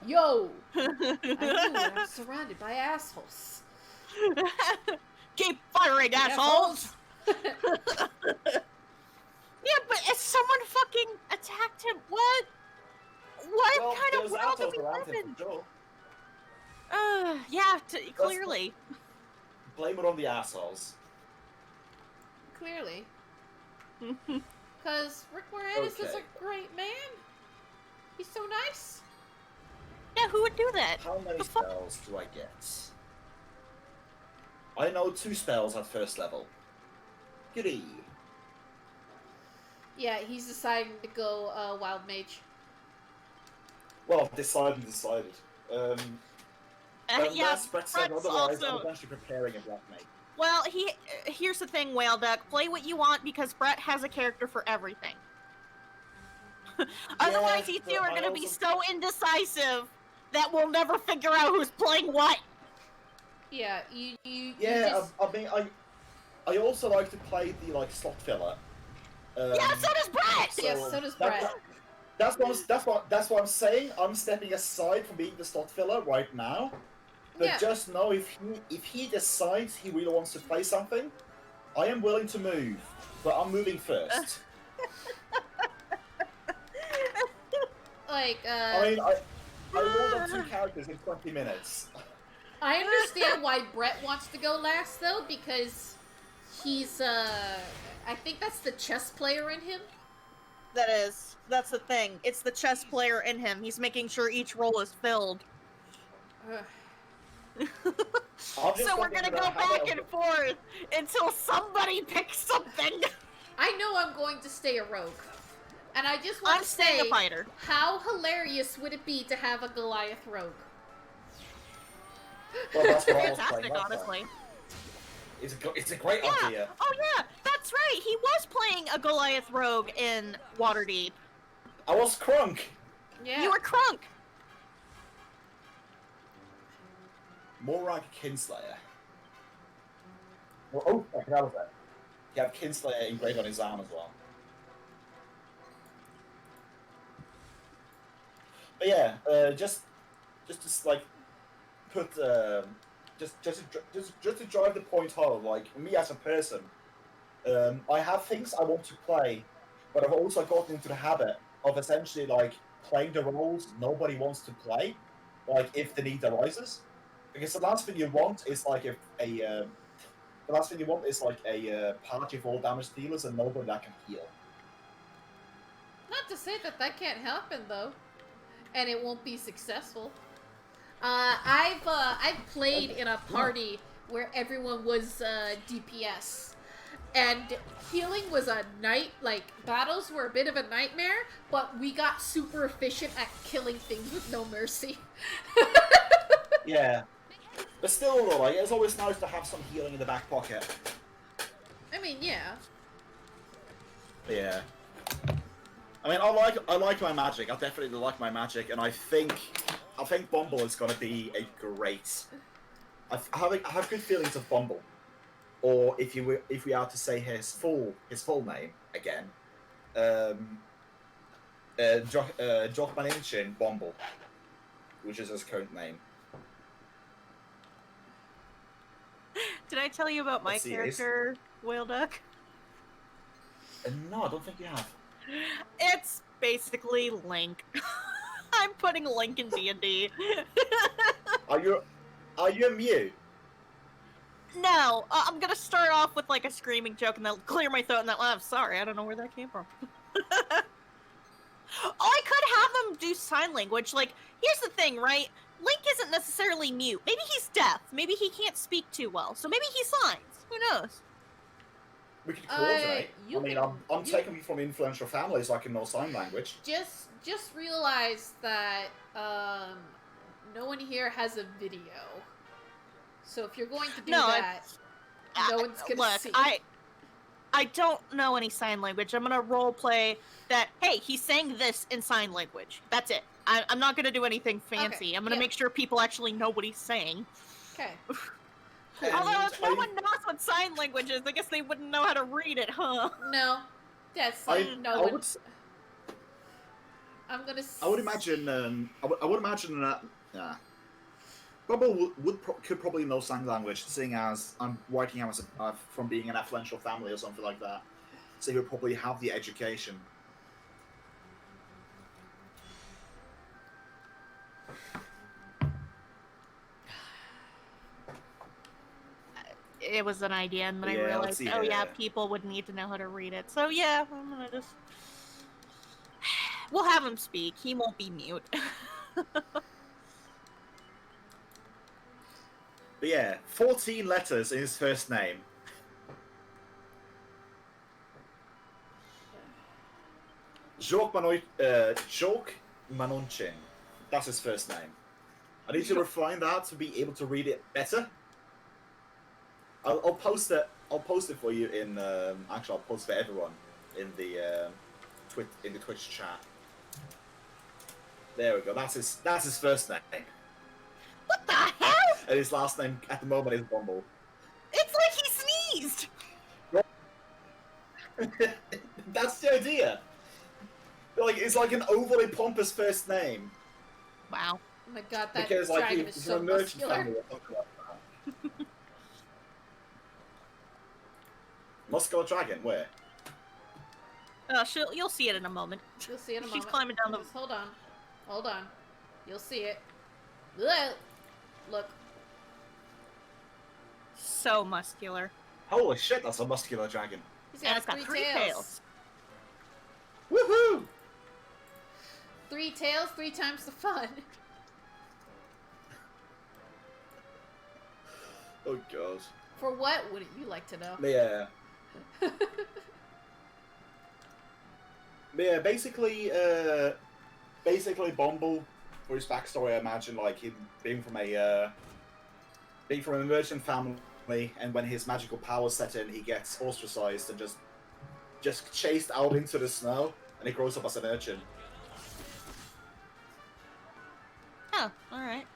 Yo, I knew I'm surrounded by assholes. Keep firing, assholes. Yeah, but if someone fucking attacked him, what? What Well, kind of there's world do assholes we around live him, in? for sure. Yeah, clearly. Blame it on the assholes. Clearly. Because Rick Moranis is a great man. He's so nice. Yeah, who would do that? How many The fuck? spells do I get? I know 2 spells at first level. Goody. Yeah, he's deciding to go Wild Mage. Well, decided. Yeah, Unless Brett said Brett's otherwise, I'm also... actually preparing a Black Mage. Well, here's the thing, Whaleduck. Play what you want because Brett has a character for everything. Otherwise, you but two are I going to be also- so indecisive that we'll never figure out who's playing what. Yeah, you Yeah, just... I mean, I also like to play the slot filler. Yeah, so does Brett. Yes, so does Brett. That's what I'm saying. I'm stepping aside from being the slot filler right now. But Yeah. just know if he decides he really wants to play something, I am willing to move. But I'm moving first. Like, I mean, I rolled up 2 characters in 20 minutes. I understand why Brett wants to go last, though, because he's, I think that's the chess player in him. That's the thing. It's the chess player in him. He's making sure each role is filled. So we're gonna go back and forth until somebody picks something. I know I'm going to stay a rogue. And I just want I'm to staying say, a fighter. how hilarious would it be to have a Goliath rogue? Well, that's what I was Fantastic, playing last time. honestly. It's a great Yeah. idea. Oh yeah, that's right. He was playing a Goliath rogue in Waterdeep. I was Crunk. Yeah. You were Crunk. More Kinslayer. Oh, I forgot about that. You have Kinslayer engraved on his arm as well. But yeah, just to put just to drive the point home. Like me as a person, I have things I want to play, but I've also gotten into the habit of essentially playing the roles nobody wants to play, if the need arises. Because the last thing you want is a party of all damage dealers and nobody that can heal. Not to say that can't happen, though. And it won't be successful. I've played in a party where everyone was DPS. And healing was a battles were a bit of a nightmare, but we got super efficient at killing things with no mercy. Yeah. But still, though, like, it's always nice to have some healing in the back pocket. I mean, yeah. Yeah. I mean, I like my magic. I definitely like my magic, and I think Bumble is gonna be a great. I have good feelings of Bumble, or if we are to say his full name again, Jokmaninchin Bumble, which is his current name. Did I tell you about my character, Whaleduck? No, I don't think you have. It's basically Link. I'm putting Link in D&D. Are you a Mew? No, I'm gonna start off with like a screaming joke and then clear my throat and then, I'm sorry, I don't know where that came from. Oh, I could have them do sign language. Like, here's the thing, right? Link isn't necessarily mute. Maybe he's deaf. Maybe he can't speak too well. So maybe he signs. Who knows? We could coordinate. I'm taking you from influential families, so I can know sign language. Just realize that no one here has a video. So if you're going to do that, no one's gonna see. I don't know any sign language. I'm gonna role play that. Hey, he's saying this in sign language. That's it. I'm not gonna do anything fancy. Okay, I'm gonna make sure people actually know what he's saying. Okay. Although if no one knows what sign language is, I guess they wouldn't know how to read it, huh? No, that's no one. I'm gonna. I would imagine. I would imagine that. Yeah. Bubble could probably know sign language, seeing as I'm working out from being an affluential family or something like that. So he would probably have the education. It was an idea, and then I realized, people would need to know how to read it. So yeah, I'm gonna just. We'll have him speak. He won't be mute. But yeah, 14 letters in his first name. Jokmanonchin. That's his first name. I need to refine that to be able to read it better. I'll post it. I'll post it for you in. Actually, I'll post it for everyone in the Twitch chat. There we go. That's his first name. What the hell? And his last name at the moment is Bumble. It's like he sneezed! That's the idea. Like, it's like an overly pompous first name. Wow. Oh my god, that because, like, dragon is so muscular. Muscular dragon, where? You'll see it in a moment. You'll see it in a moment. She's climbing down the... Just hold on. You'll see it. Look. So muscular. Holy shit, that's a muscular dragon. He's got, it's got three tails. Woohoo! 3 tails, 3 times the fun. Oh god. For what, wouldn't you like to know? Yeah. Yeah, basically Bumble, for his backstory, I imagine, like, him being from an merchant family, and when his magical powers set in, he gets ostracized and just chased out into the snow, and he grows up as an urchin. Oh, alright.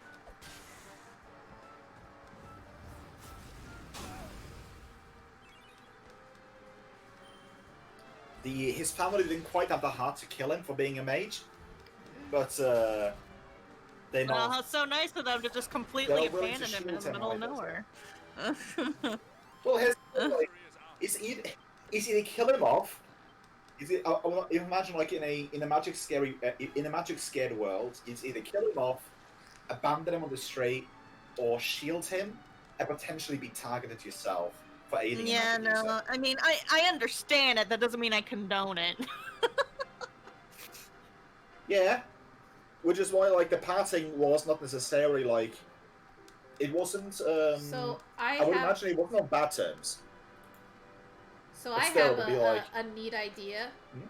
His family didn't quite have the heart to kill him for being a mage, but they not. Well, it's so nice of them to just completely abandon him in the middle of nowhere. Well, is either kill him off. Is it? Imagine like in a magic scared world, it's either kill him off, abandon him on the street, or shield him and potentially be targeted yourself. Yeah, no, I mean, I understand it, that doesn't mean I condone it. Yeah, which is why, like, the parting was not necessarily, like, it wasn't, so I would imagine it wasn't on bad terms. So But I still, have it'll be like- a neat idea. Hmm?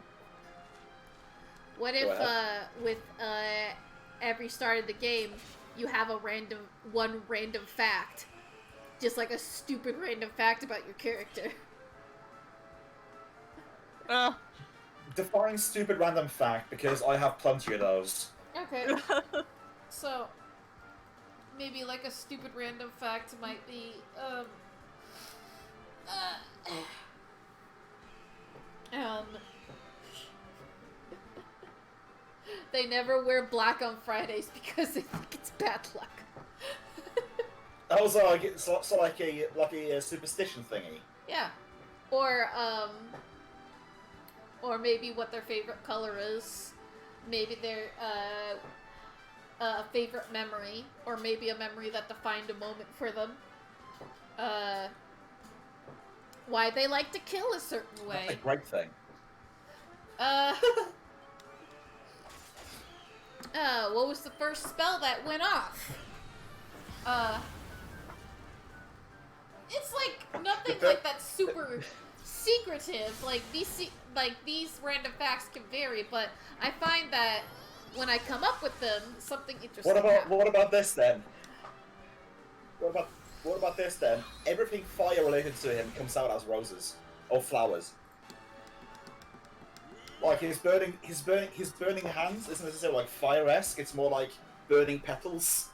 What Go if ahead. with every start of the game you have one random fact, just like a stupid random fact about your character. Define stupid random fact, because I have plenty of those. Okay. So maybe like a stupid random fact might be they never wear black on Fridays because they think it's bad luck. That was like a superstition thingy. Yeah. Or maybe what their favorite color is. Maybe their favorite memory, or maybe a memory that defined a moment for them. Why they like to kill a certain way. That's a great thing. What was the first spell that went off? It's like nothing like that's super secretive. Like these random facts can vary, but I find that when I come up with them, something interesting happens. What about this then? What about this then? Everything fire related to him comes out as roses or flowers. Like his burning hands isn't necessarily like fire-esque. It's more like burning petals.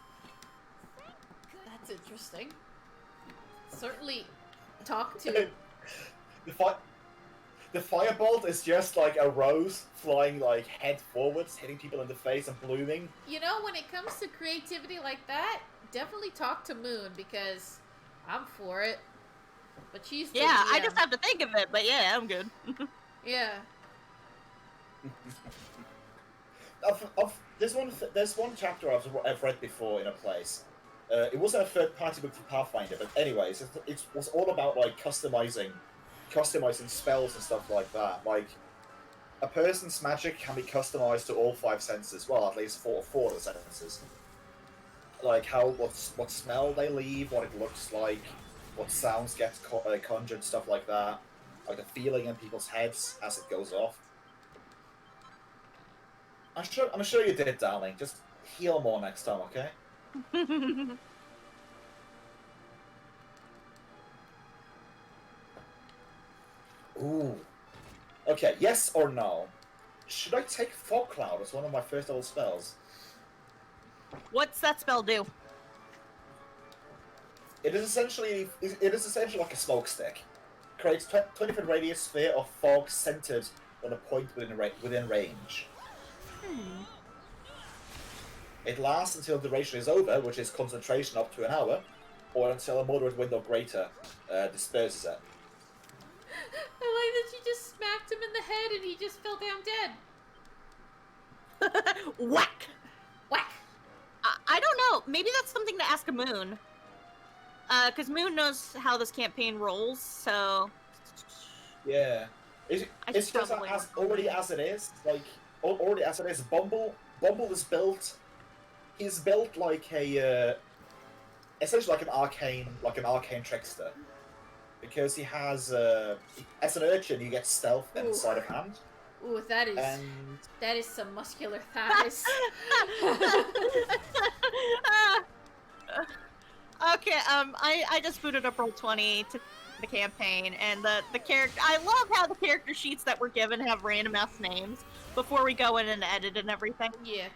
That's interesting. Certainly, talk to. The firebolt is just like a rose flying like head forwards, hitting people in the face and blooming. You know, when it comes to creativity like that, definitely talk to Moon, because I'm for it. But she's the Yeah, I GM. just have to think of it, but yeah, I'm good. Yeah. There's one chapter I've read before in a place. It wasn't a third-party book for Pathfinder, but anyways, it was all about like customizing spells and stuff like that. Like, a person's magic can be customized to all 5 senses. Well, at least four of the senses. Like what smell they leave, what it looks like, what sounds get conjured, stuff like that. Like the feeling in people's heads as it goes off. I'm sure you did, darling. Just heal more next time, okay? Ooh. Okay, yes or no? Should I take Fog Cloud as one of my first level spells? What's that spell do? It is essentially like a smoke stick. Creates 20-foot radius sphere of fog centered on a point within range. It lasts until the duration is over, which is concentration up to an hour, or until a moderate wind or greater disperses it. I like that she just smacked him in the head and he just fell down dead. Whack! Whack! I don't know. Maybe that's something to ask a Moon. Because Moon knows how this campaign rolls, so... Yeah. It's just already as it is. Like, already as it is. Bumble is built... He's built like a... essentially like an arcane trickster. Because he has... as an urchin, you get stealth and sleight of hand. Ooh, that is some muscular thighs. Okay, I just booted up Roll20 to the campaign, and the character... I love how the character sheets that we're given have random-ass names before we go in and edit and everything. Yeah.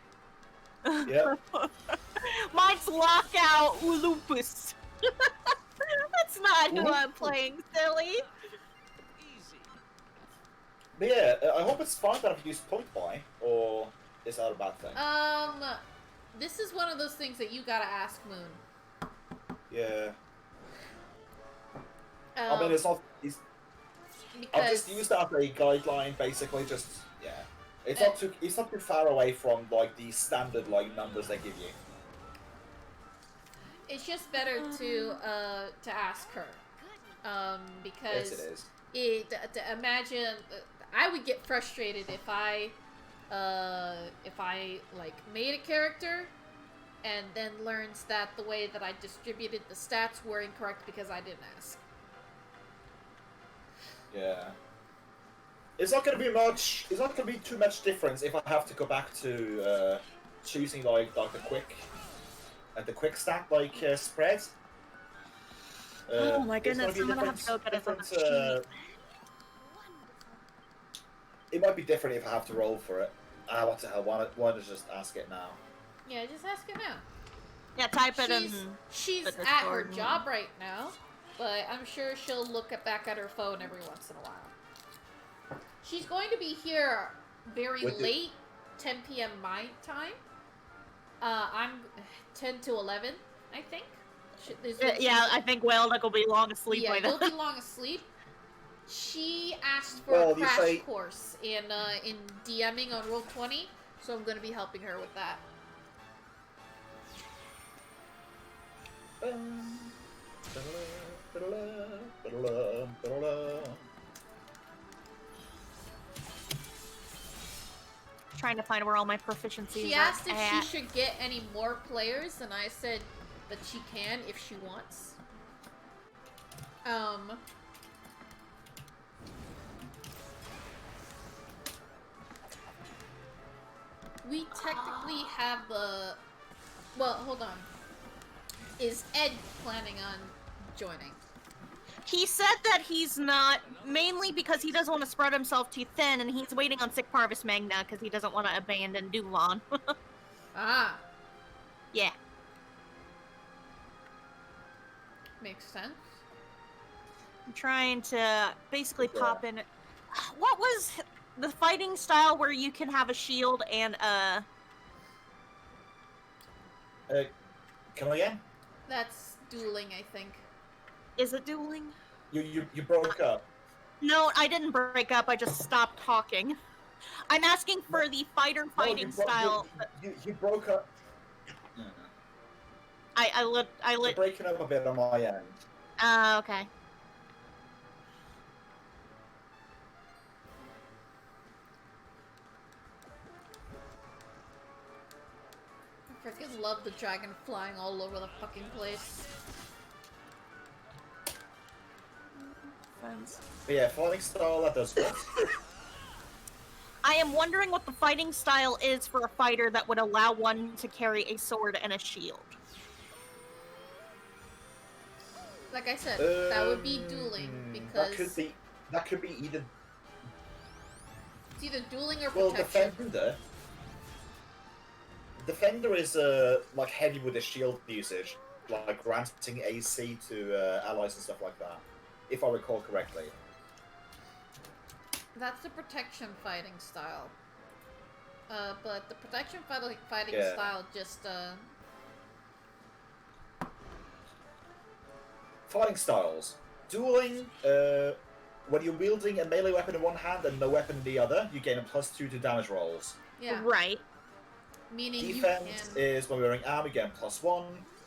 Yep. Mine's Lockout Lupus. That's not who I'm playing, silly. But yeah, I hope it's fine that I've used point buy, or is that a bad thing? This is one of those things that you gotta ask Moon. Yeah. I mean, it's not... I've just used that as a guideline, basically, just... Yeah. It's not too far away from, like, the standard, like, numbers they give you. It's just better to ask her. Because... Yes, it is. Imagine... I would get frustrated if I like, made a character and then learns that the way that I distributed the stats were incorrect because I didn't ask. Yeah. It's not going to be much. It's not going to be too much difference if I have to go back to choosing like the quick stat spread. Oh my It's goodness, I'm gonna have to go get us on the sheet. It might be different if I have to roll for it. What the hell? Why don't I just ask it now? Yeah, just ask her now. Yeah, type it in. She's the at her Discord. job right now, but I'm sure she'll look back at her phone every once in a while. She's going to be here very late, 10 p.m. my time. I'm 10 to 11, I think. Yeah, I think Whaleduck will be long asleep by Yeah, then. you'll be long asleep. She asked for a crash course in DMing on Roll20, so I'm going to be helping her with that. Trying to find where all my proficiencies She are asked if at. she should get any more players, and I said that she can if she wants. We technically have the... Well, hold on. Is Ed planning on joining? He said that he's not, mainly because he doesn't want to spread himself too thin, and he's waiting on Sick Parvis Magna because he doesn't want to abandon Dulon. Ah. Yeah. Makes sense. I'm trying to basically pop in... What was the fighting style where you can have a shield and Come again? That's dueling, I think. Is it dueling? You broke up. No, I didn't break up. I just stopped talking. I'm asking for the fighting style. You broke up. You're breaking up a bit on my end. Okay. I freaking love the dragon flying all over the fucking place. But yeah, fighting style, that does what? I am wondering what the fighting style is for a fighter that would allow one to carry a sword and a shield. Like I said, that would be dueling, because... That could be either... It's either dueling or Well, protection. Defender is, like, heavy with the shield usage. Like, granting AC to allies and stuff like that. If I recall correctly. That's the protection fighting style. But the protection fighting style just, Fighting styles. Dueling, when you're wielding a melee weapon in one hand and no weapon in the other, you gain a +2 to damage rolls. yeah. Right. Meaning Defense you is when wearing armor, you get a +1.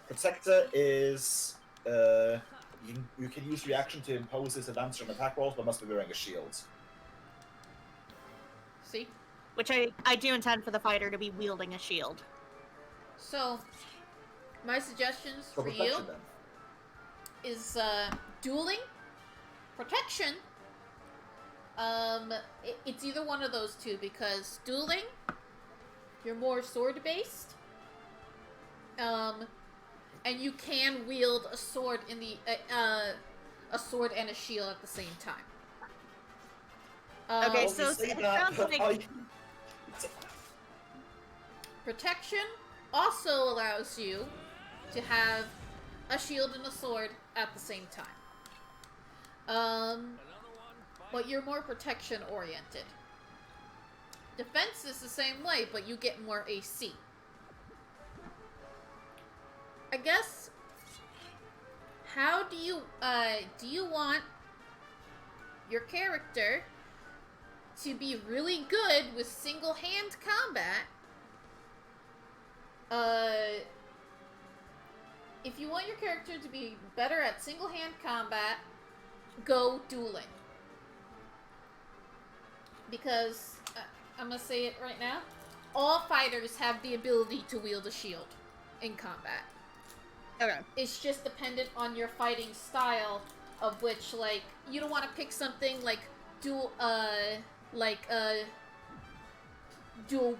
Protector is, you can use reaction to impose disadvantage on attack rolls, but must be wearing a shield. See? Which I do intend for the fighter to be wielding a shield. So, my suggestions for you protection, then. is dueling, protection. It's either one of those two, because dueling, you're more sword based. And you can wield a sword in the a sword and a shield at the same time. Okay, so it sounds like protection also allows you to have a shield and a sword at the same time. But you're more protection oriented. Defense is the same way, but you get more AC. I guess, how do you want your character to be really good with single-hand combat? If you want your character to be better at single-hand combat, go dueling. Because, I'm gonna say it right now, all fighters have the ability to wield a shield in combat. okay. It's just dependent on your fighting style of which, like, you don't want to pick something like dual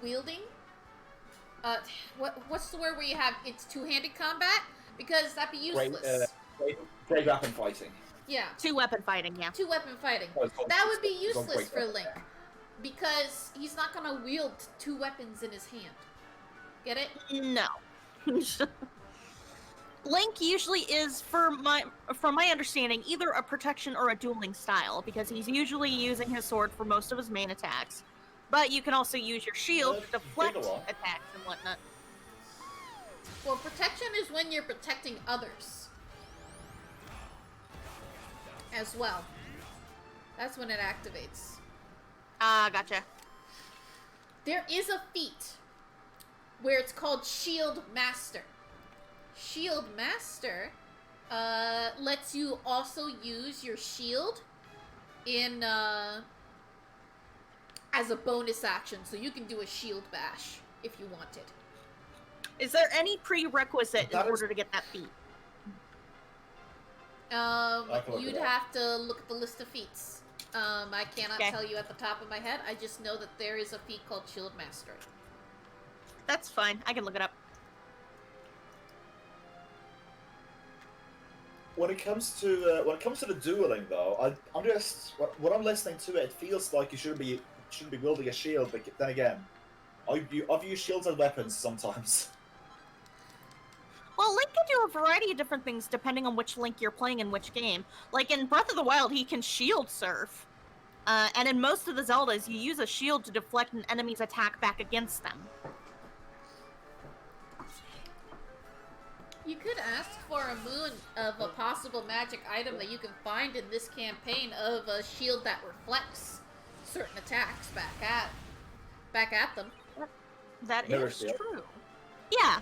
wielding. What's the word where you have it's two-handed combat? Because that'd be useless. Great weapon fighting. Yeah. Two-weapon fighting, yeah. Two-weapon fighting. That would be useless for Link. Because he's not gonna wield two weapons in his hand. Get it? No. Link usually is, from my understanding, either a protection or a dueling style, because he's usually using his sword for most of his main attacks. But you can also use your shield to deflect attacks and whatnot. Well, protection is when you're protecting others. As well. That's when it activates. Ah, gotcha. There is a feat where it's called Shield Master. Shield Master lets you also use your shield in as a bonus action, so you can do a shield bash if you wanted. Is there any prerequisite in order to get that feat? You'd have to look at the list of feats. I cannot tell you at the top of my head. I just know that there is a feat called Shield Master. That's fine. I can look it up. When it comes to the dueling, though, I'm just what I'm listening to. It feels like you shouldn't be wielding a shield, but then again, I've used shields as weapons sometimes. Well, Link can do a variety of different things depending on which Link you're playing in which game. Like in Breath of the Wild, he can shield surf. And in most of the Zeldas, you use a shield to deflect an enemy's attack back against them. You could ask for a moon of a possible magic item that you can find in this campaign of a shield that reflects certain attacks back at them. That Mirror is shield. true. Yeah,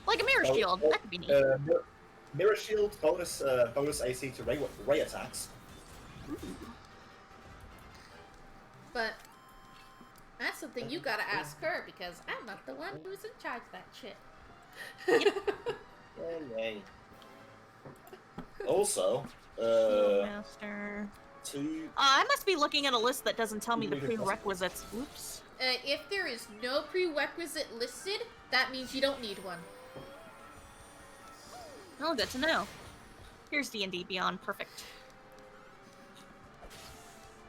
like a mirror shield. That could be neat. Mirror shield bonus AC to ray attacks. But that's something you gotta ask her, because I'm not the one who's in charge of that shit. Yay. Also, Master. I must be looking at a list that doesn't tell me the prerequisites. Oops. If there is no prerequisite listed, that means you don't need one. Oh, good to know. Here's D&D Beyond. Perfect.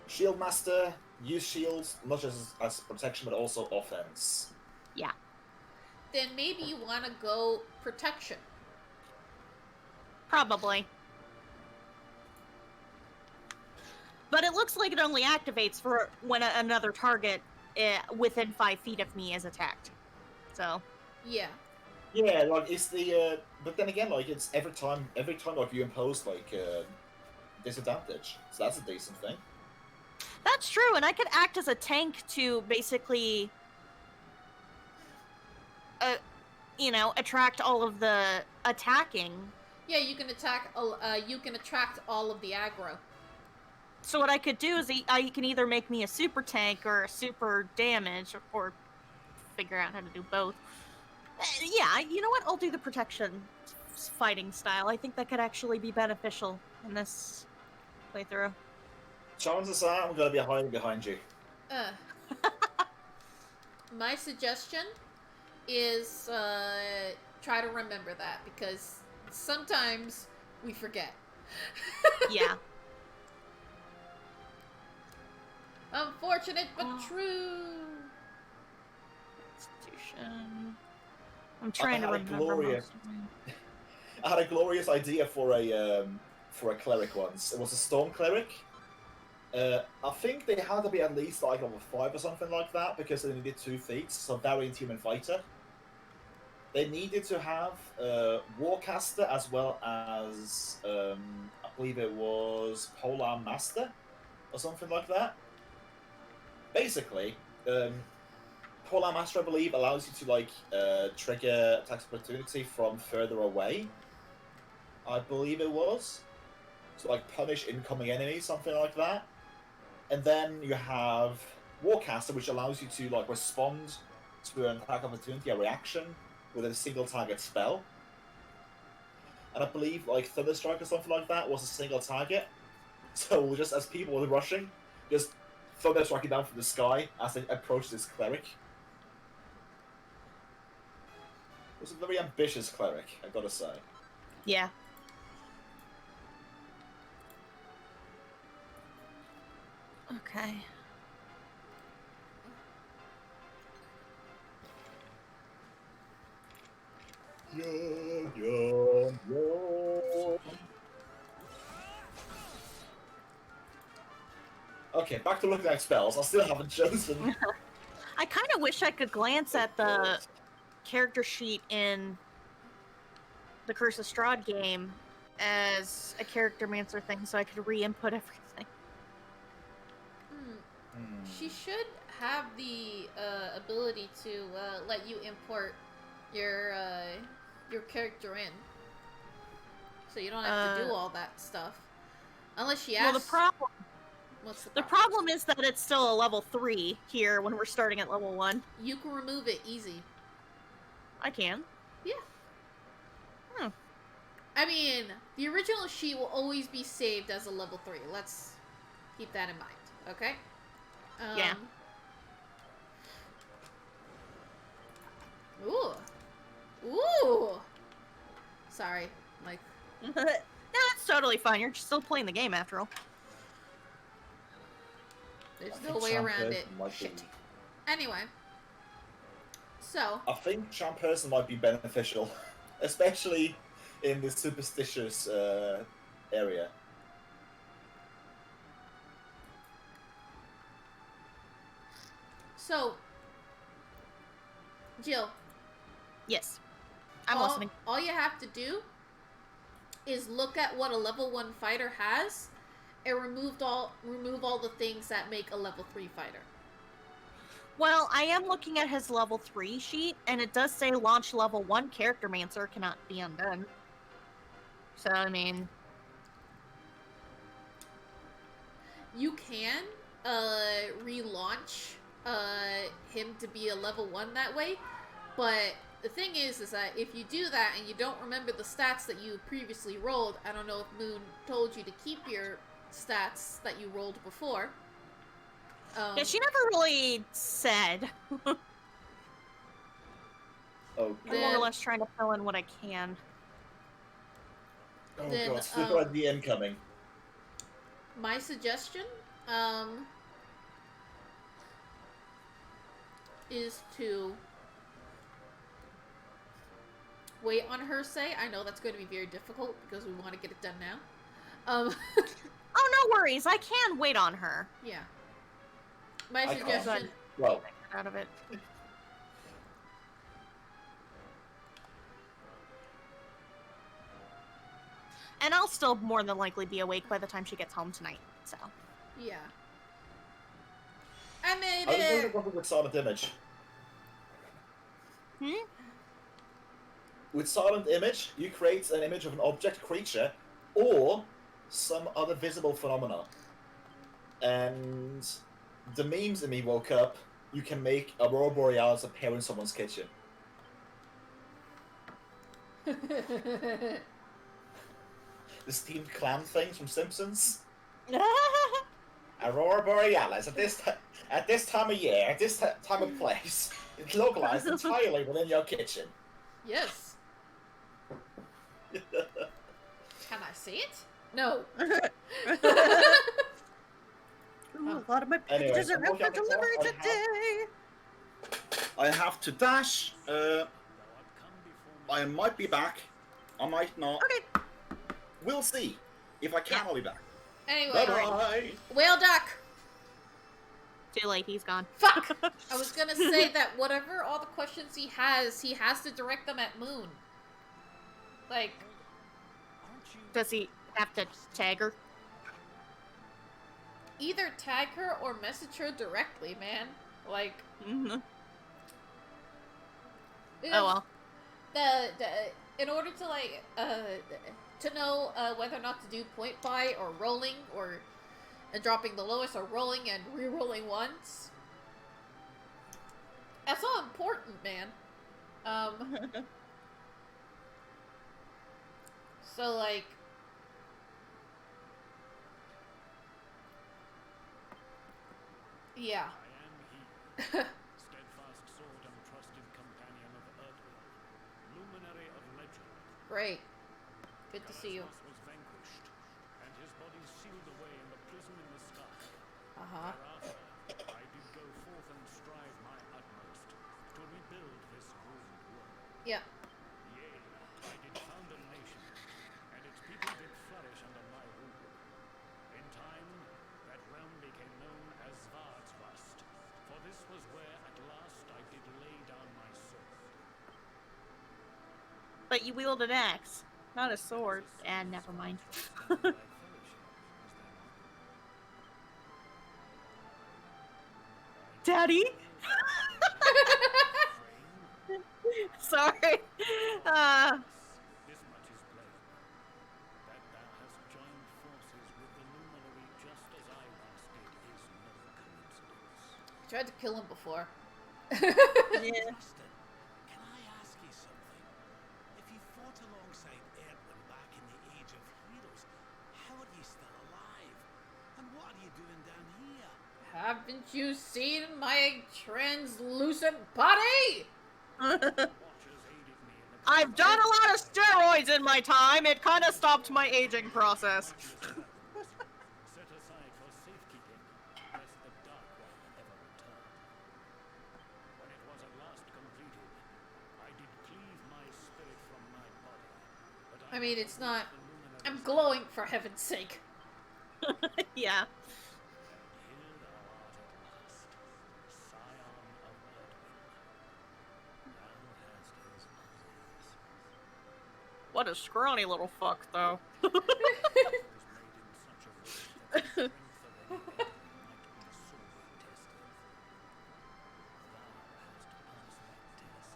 Shield Master, use shields not just as protection but also offense. Yeah. Then maybe you want to go protection. Probably. But it looks like it only activates for when another target within 5 feet of me is attacked. So. Yeah. Yeah, like it's the but then again, like it's every time like you impose like disadvantage, so that's a decent thing. That's true, and I could act as a tank to basically, attract all of the attacking. Yeah, you can attack. You can attract all of the aggro. So what I could do is I can either make me a super tank or a super damage, or figure out how to do both. Yeah, you know what? I'll do the protection fighting style. I think that could actually be beneficial in this playthrough. Challenge aside, I'm gonna be hiding behind you. My suggestion is try to remember that, because sometimes we forget. Yeah. Unfortunate but true. Institution. I'm trying to remember. I had a glorious idea for a cleric once. It was a storm cleric. I think they had to be at least like level 5 or something like that, because they needed 2 feats, so Variant Human Fighter. They needed to have Warcaster as well as I believe it was Polar Master or something like that. Basically, Polar Master, I believe, allows you to like trigger attacks of opportunity from further away. I believe it was. So like punish incoming enemies, something like that. And then you have Warcaster, which allows you to like respond to an attack of opportunity, a reaction, with a single target spell. And I believe like Thunderstrike or something like that was a single target. So just as people were rushing, just throw their striking down from the sky as they approach this cleric. It was a very ambitious cleric, I gotta say. Yeah. Okay. Yum, yum, yum. Okay, back to looking at spells. I still haven't chosen. I kind of wish I could glance at the character sheet in the Curse of Strahd game as a character mancer thing so I could re-input everything. She should have the ability to let you import your character in, so you don't have to do all that stuff. Unless she asks. Well, What's the problem is that it's still a level 3 here when we're starting at level 1. You can remove it easy. I can. Yeah. I mean, the original sheet will always be saved as a level 3. Let's keep that in mind, okay? Yeah. Ooh. Ooh. Sorry, Mike. No, it's totally fine. You're still playing the game after all. There's no way around it. Shit. Anyway. So. I think charm person might be beneficial, especially in this superstitious area. So, Jill. Yes. I'm listening. All you have to do is look at what a level 1 fighter has and remove all the things that make a level 3 fighter. Well, I am looking at his level 3 sheet, and it does say launch level 1 character mancer cannot be undone. So, I mean... You can relaunch him to be a level 1 that way, but the thing is that if you do that and you don't remember the stats that you previously rolled, I don't know if Moon told you to keep your stats that you rolled before. Yeah, she never really said. Oh, I'm more or less trying to fill in what I can. oh Then, god, super idea incoming. My suggestion, is to wait on her say. I know that's going to be very difficult because we want to get it done now. Oh, no worries. I can wait on her. Yeah. My suggestion. Well, out of it. And I'll still more than likely be awake by the time she gets home tonight, so. Yeah. I made I was going to it! go with silent image. With silent image, you create an image of an object, creature, or some other visible phenomena. And the memes in me woke up, you can make Aurora Borealis appear in someone's kitchen. The steamed clam thing from Simpsons. Aurora Borealis at this time of year, at this time of place, it's localized entirely within your kitchen. Yes. Can I see it? No. Ooh, a lot of my packages are out for delivery today. I have to dash. I might be back. I might not. Okay. We'll see. If I can, I'll be back. Anyway. Bye-bye. Whaleduck! Too late, he's gone. Fuck! I was gonna say that whatever all the questions he has to direct them at Moon. Like... Does he have to tag her? Either tag her or message her directly, man. Like... Mm-hmm. Oh well. In order to, like, to know whether or not to do point buy or rolling or dropping the lowest or rolling and re-rolling once. That's all important, man. So, like, Yeah. I am he, steadfast sword and trusted companion of Erdwin, luminary of legend. Great. Good to see you. Galasmas was vanquished, and his body sealed away in the prison in the sky. Uh-huh. Thereafter, I did go forth and strive my utmost to rebuild this ruined world. Yeah. Yea, I did found a nation, and its people did flourish under my rule. In time, that realm became known as Svardsrust, for this was where at last I did lay down my sword. But you wield an axe, not a sword. And never mind. Daddy? Sorry. This much is plain, that thou hast joined forces with the luminary just as I once did is no coincidence. Tried to kill him before. Yeah. Drustan, can I ask you something? If you fought alongside Erdwin back in the Age of Heroes, how are you still alive? And what are you doing down here? Haven't you seen my translucent body? Watchers aided me in the I've done a lot of steroids in my time. It kind of stopped my aging process. set aside for safekeeping, lest the Dark One ever return. When it was at last completed, I did cleave my spirit from my body. But I mean, it's not... the luminaries I'm glowing, for heaven's sake. Yeah. And here thou art at last, scion of Erdwin. Thou hast his eyes. What a scrawny little fuck, though. Was made in such a way that the strength of any Erdwin might be sorely tested. Thou hast passed that test.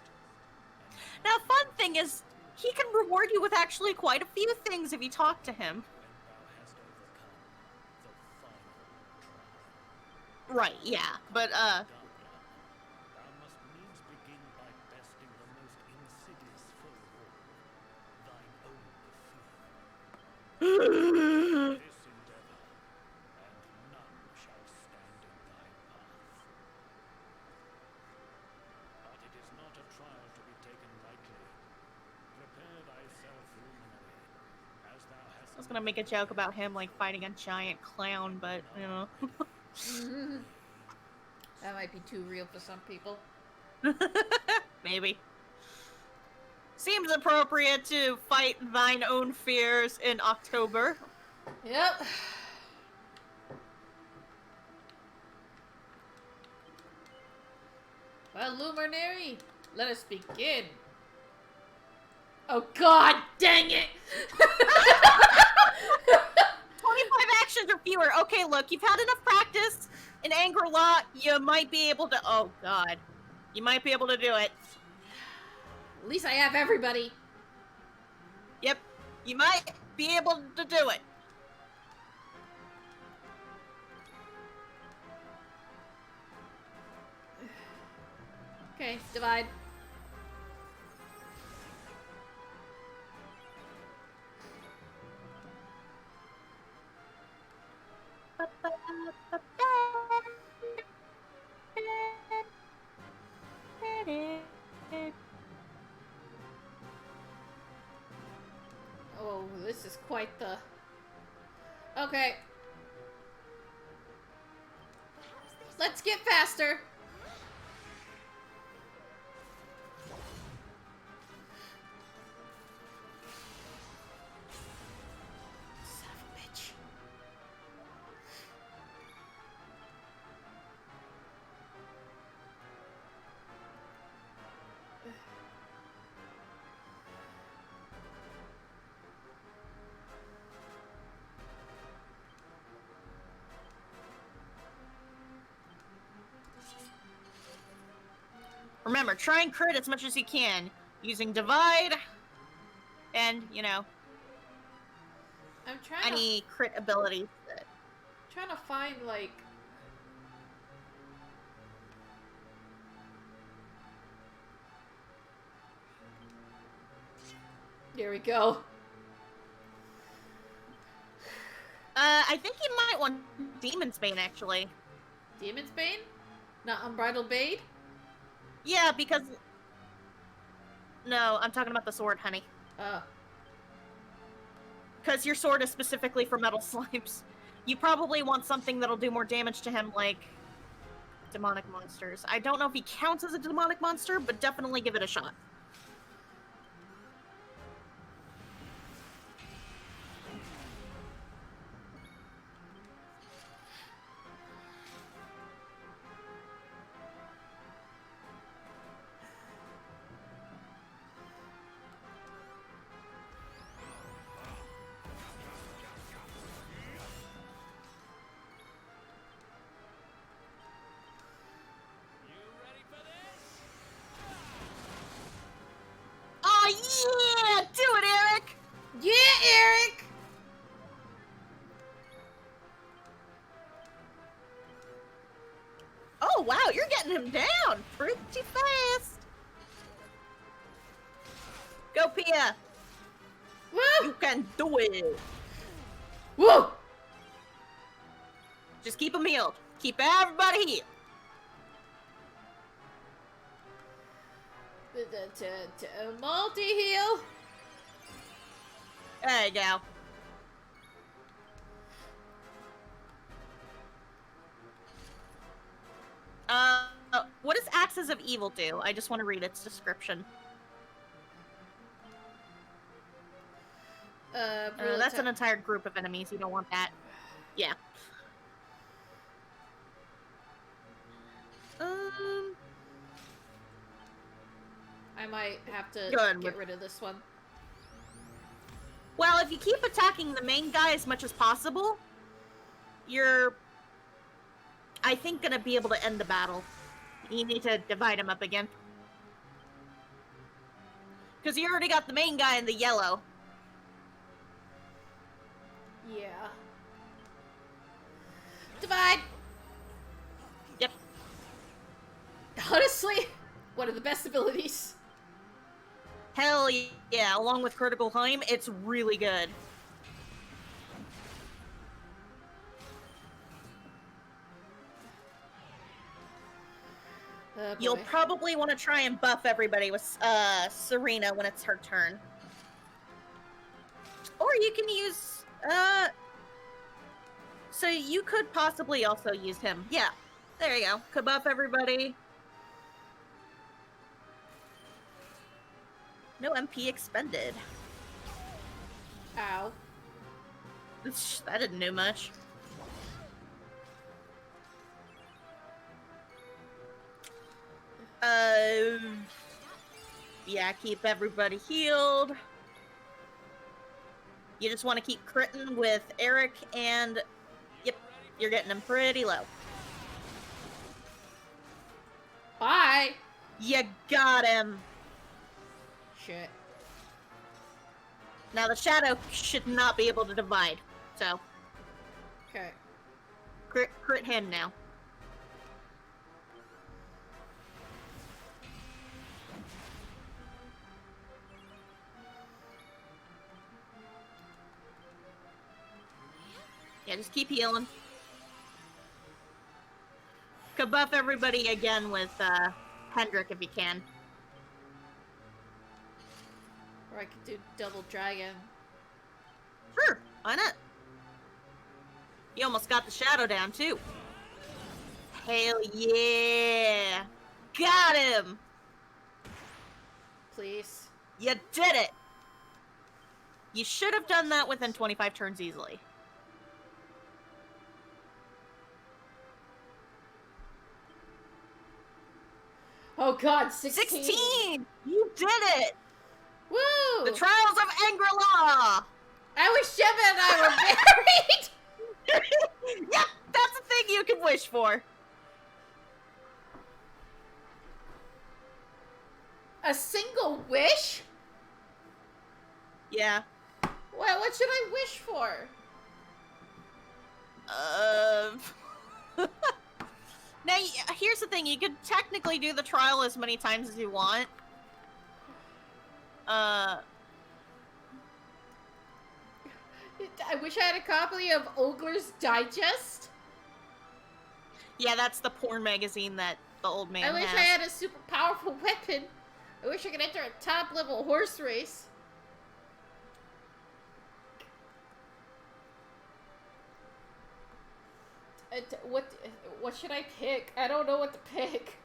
And Now, fun thing is, he can reward you with actually quite a few things if you talk to him. when thou hast overcome the final trial. Right, yeah. But, Dark One, thou must needs begin by besting the most insidious foe of all, thine own fear. This endeavor, and none shall stand in thy path. But it is not a trial to be taken lightly. Prepare thyself, luminary, as thou hast. I was gonna make a joke about him, like, fighting a giant clown, but, you know. That might be too real for some people. Maybe. Seems appropriate to fight thine own fears in October. Yep. Well, Luminary, let us begin. Oh god, dang it! 25 actions or fewer. Okay, look, you've had enough practice in Angela. You might be able to. Oh god. You might be able to do it. At least I have everybody. Yep. You might be able to do it. Okay, divide. Oh, this is quite the... Okay. Let's get faster. Son of a bitch. Remember, try and crit as much as you can, using divide, and, you know, I'm trying any crit abilities. trying to find, like... There we go. I think you might want Demon's Bane, actually. Demon's Bane? Not Unbridled Bane? Yeah, because... No, I'm talking about the sword, honey. Because your sword is specifically for metal slimes. You probably want something that'll do more damage to him, like... demonic monsters. I don't know if he counts as a demonic monster, but definitely give it a shot. Oh yeah! Do it, Eric! Yeah, Eric! Oh wow, you're getting him down pretty fast. Go, Pia! Woo! You can do it! Woo! Just keep him healed. Keep everybody healed. Multi-heal. There you go. What does Axes of Evil do? I just want to read its description. That's an entire group of enemies. You don't want that. Yeah. I might have to get rid of this one. Well, if you keep attacking the main guy as much as possible, you're, I think, gonna be able to end the battle. You need to divide them up again. Because you already got the main guy in the yellow. Yeah. Divide! Yep. Honestly, one of the best abilities. Hell yeah, along with Critical Time, it's really good. Oh, You'll probably want to try and buff everybody with Serena when it's her turn. Or you can use, so you could possibly also use him. Yeah, there you go. Could buff everybody. No MP expended. Ow. That didn't do much. Yeah, keep everybody healed. You just want to keep critting with Eric and... Yep, you're getting him pretty low. Bye! You got him! Shit. Now the shadow should not be able to divide, so... Okay. Crit him now. Yeah, just keep healing. Could buff everybody again with Hendrik if you can. Or I could do double dragon. Sure, why not? You almost got the shadow down too. Hell yeah! Got him! Please. You did it! You should have done that within 25 turns easily. Oh god, 16! 16! You did it! Woo! The Trials of Angela! I wish Sheva and I were married! Yep, that's a thing you can wish for. A single wish? Yeah. Well, what should I wish for? Now, here's the thing. You could technically do the trial as many times as you want. I wish I had a copy of Ogler's Digest. Yeah, that's the porn magazine that the old man I wish has. I had a super powerful weapon. I wish I could enter a top level horse race. What should I pick? I don't know what to pick.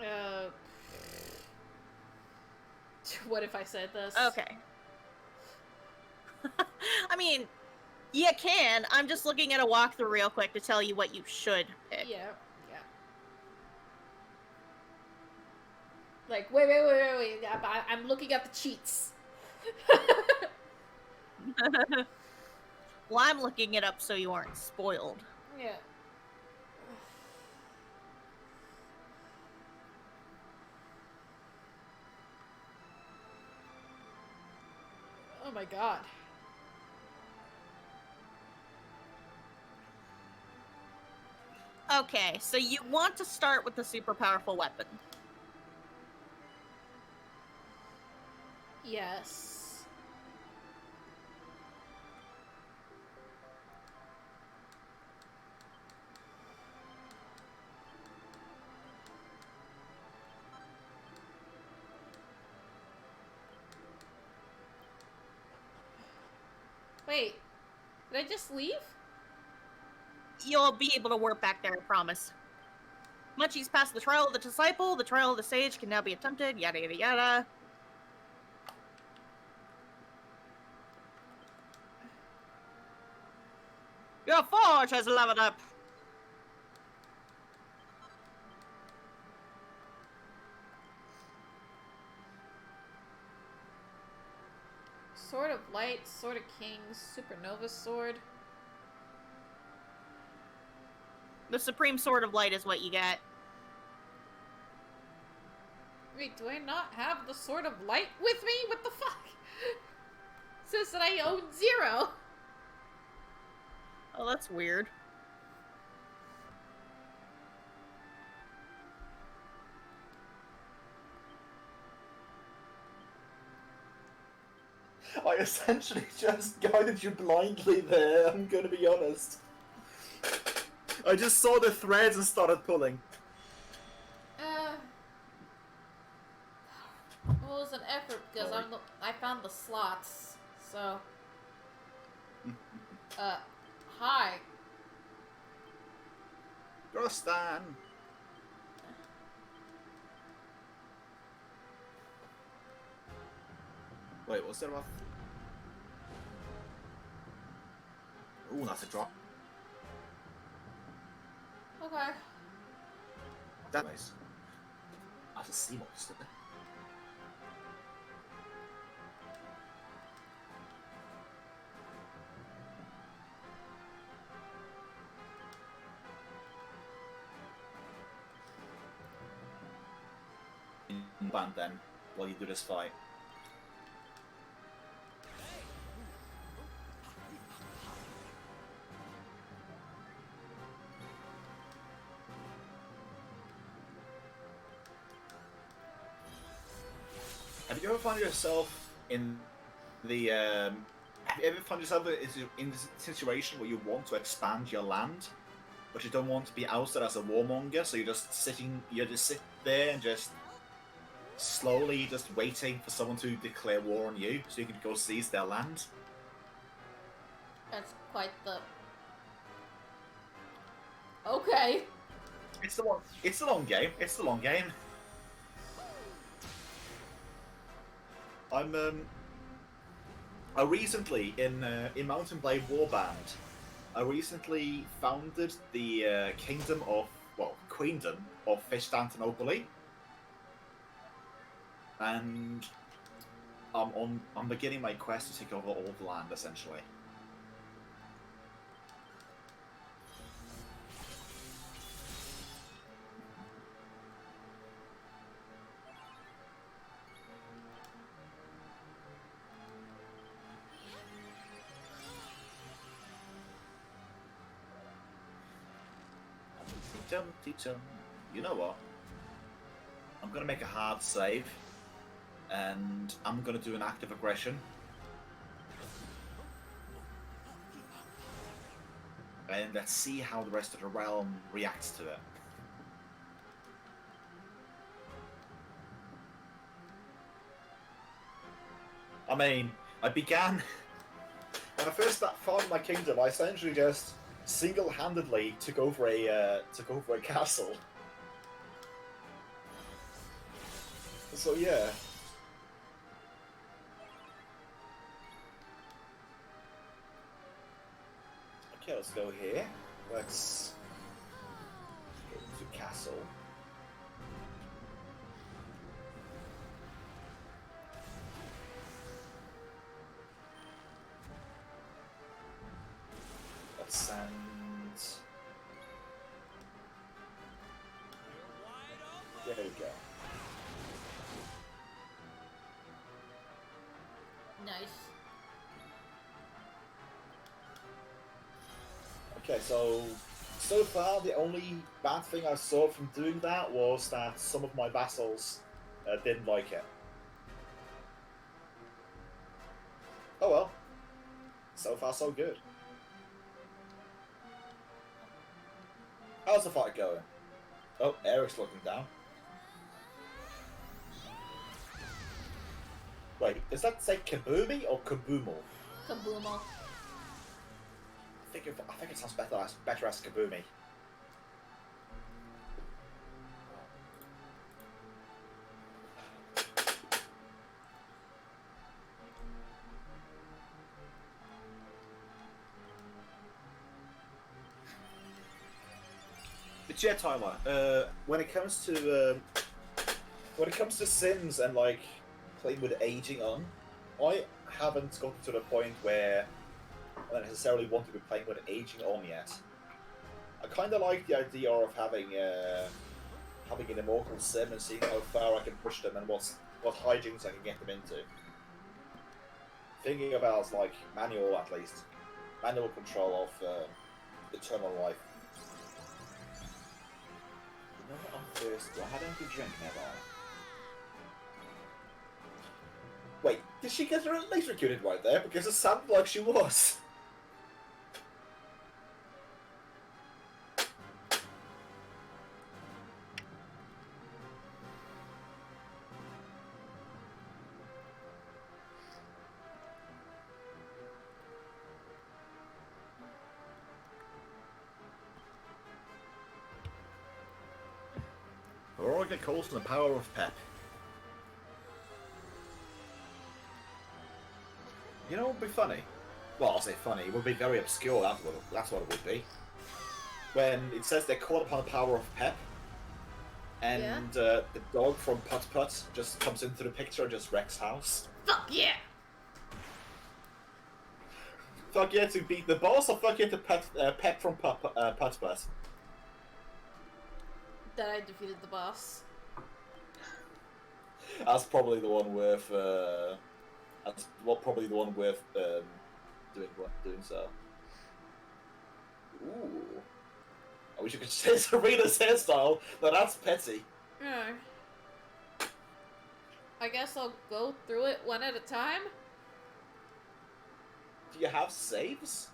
Uh, what if I said this? Okay. I mean, you can. I'm just looking at a walkthrough real quick to tell you what you should pick. Yeah, yeah. Like, wait. I'm looking at the cheats. Well, I'm looking it up so you aren't spoiled. Yeah. Oh my god. Okay, so you want to start with the super powerful weapon. Yes. Wait, did I just leave? You'll be able to warp back there, I promise. Munchie's passed the trial of the disciple. The trial of the sage can now be attempted. Yada yada yada. Your forge has leveled up. Sword of Light, Sword of Kings, Supernova Sword. The Supreme Sword of Light is what you get. Wait, do I not have the Sword of Light with me? What the fuck? It says that I own 0. Oh, that's weird. I essentially just guided you blindly there, I'm gonna be honest. I just saw the threads and started pulling. Well, it was an effort because I found the slots, so. Hi. Drustan! Wait, what's there about? Ooh, that's a drop. Okay. That's nice. That's a sea monster. Band then, while you do this fight. Have you ever found yourself in the have you ever found yourself in this situation where you want to expand your land, but you don't want to be ousted as a warmonger, so you just sit there and just slowly just waiting for someone to declare war on you so you can go seize their land? That's quite the. Okay. It's the long game. It's the long game. I recently in Mountain Blade Warband, I recently founded the Queendom of Fishtantinopoli, and I'm beginning my quest to take over all the land essentially. You know what? I'm gonna make a hard save, and I'm gonna do an act of aggression. and let's see how the rest of the realm reacts to it. I mean, I began when I first founded my kingdom. I essentially just single-handedly took over a castle. So yeah. Okay, let's go here. Let's go to castle. Let's send. There we go. Nice. Okay, so far the only bad thing I saw from doing that was that some of my vassals didn't like it. Oh well. So far so good. How's the fight going? Oh, Eric's looking down. Wait, does that say Kaboomy or Kaboomal? Kaboomal. I think it sounds better as Kaboomy. But yeah, Tyler. When it comes to Sims and like playing with aging on, I haven't gotten to the point where I don't necessarily want to be playing with aging on yet. I kind of like the idea of having an immortal sim and seeing how far I can push them and what hijinks I can get them into. Thinking about like manual control of eternal life. You know what, I'm thirsty. Why don't you drink nearby? Wait, did she get her electrocuted right there? Because it sounded like she was. Veronica calls from the power of pep. You know what would be funny? Well, I'll say funny. It would be very obscure, that's what it would be. When it says they're caught upon the power of pep, and the dog from Put Put just comes into the picture and just wrecks house. Fuck yeah! Fuck yeah to beat the boss, or fuck yeah to Pep from Put Put? That I defeated the boss. That's probably the one worth. That's probably the one worth doing so. Ooh. I wish you could say Serena's hairstyle, but that's petty. Yeah. I guess I'll go through it one at a time. Do you have saves?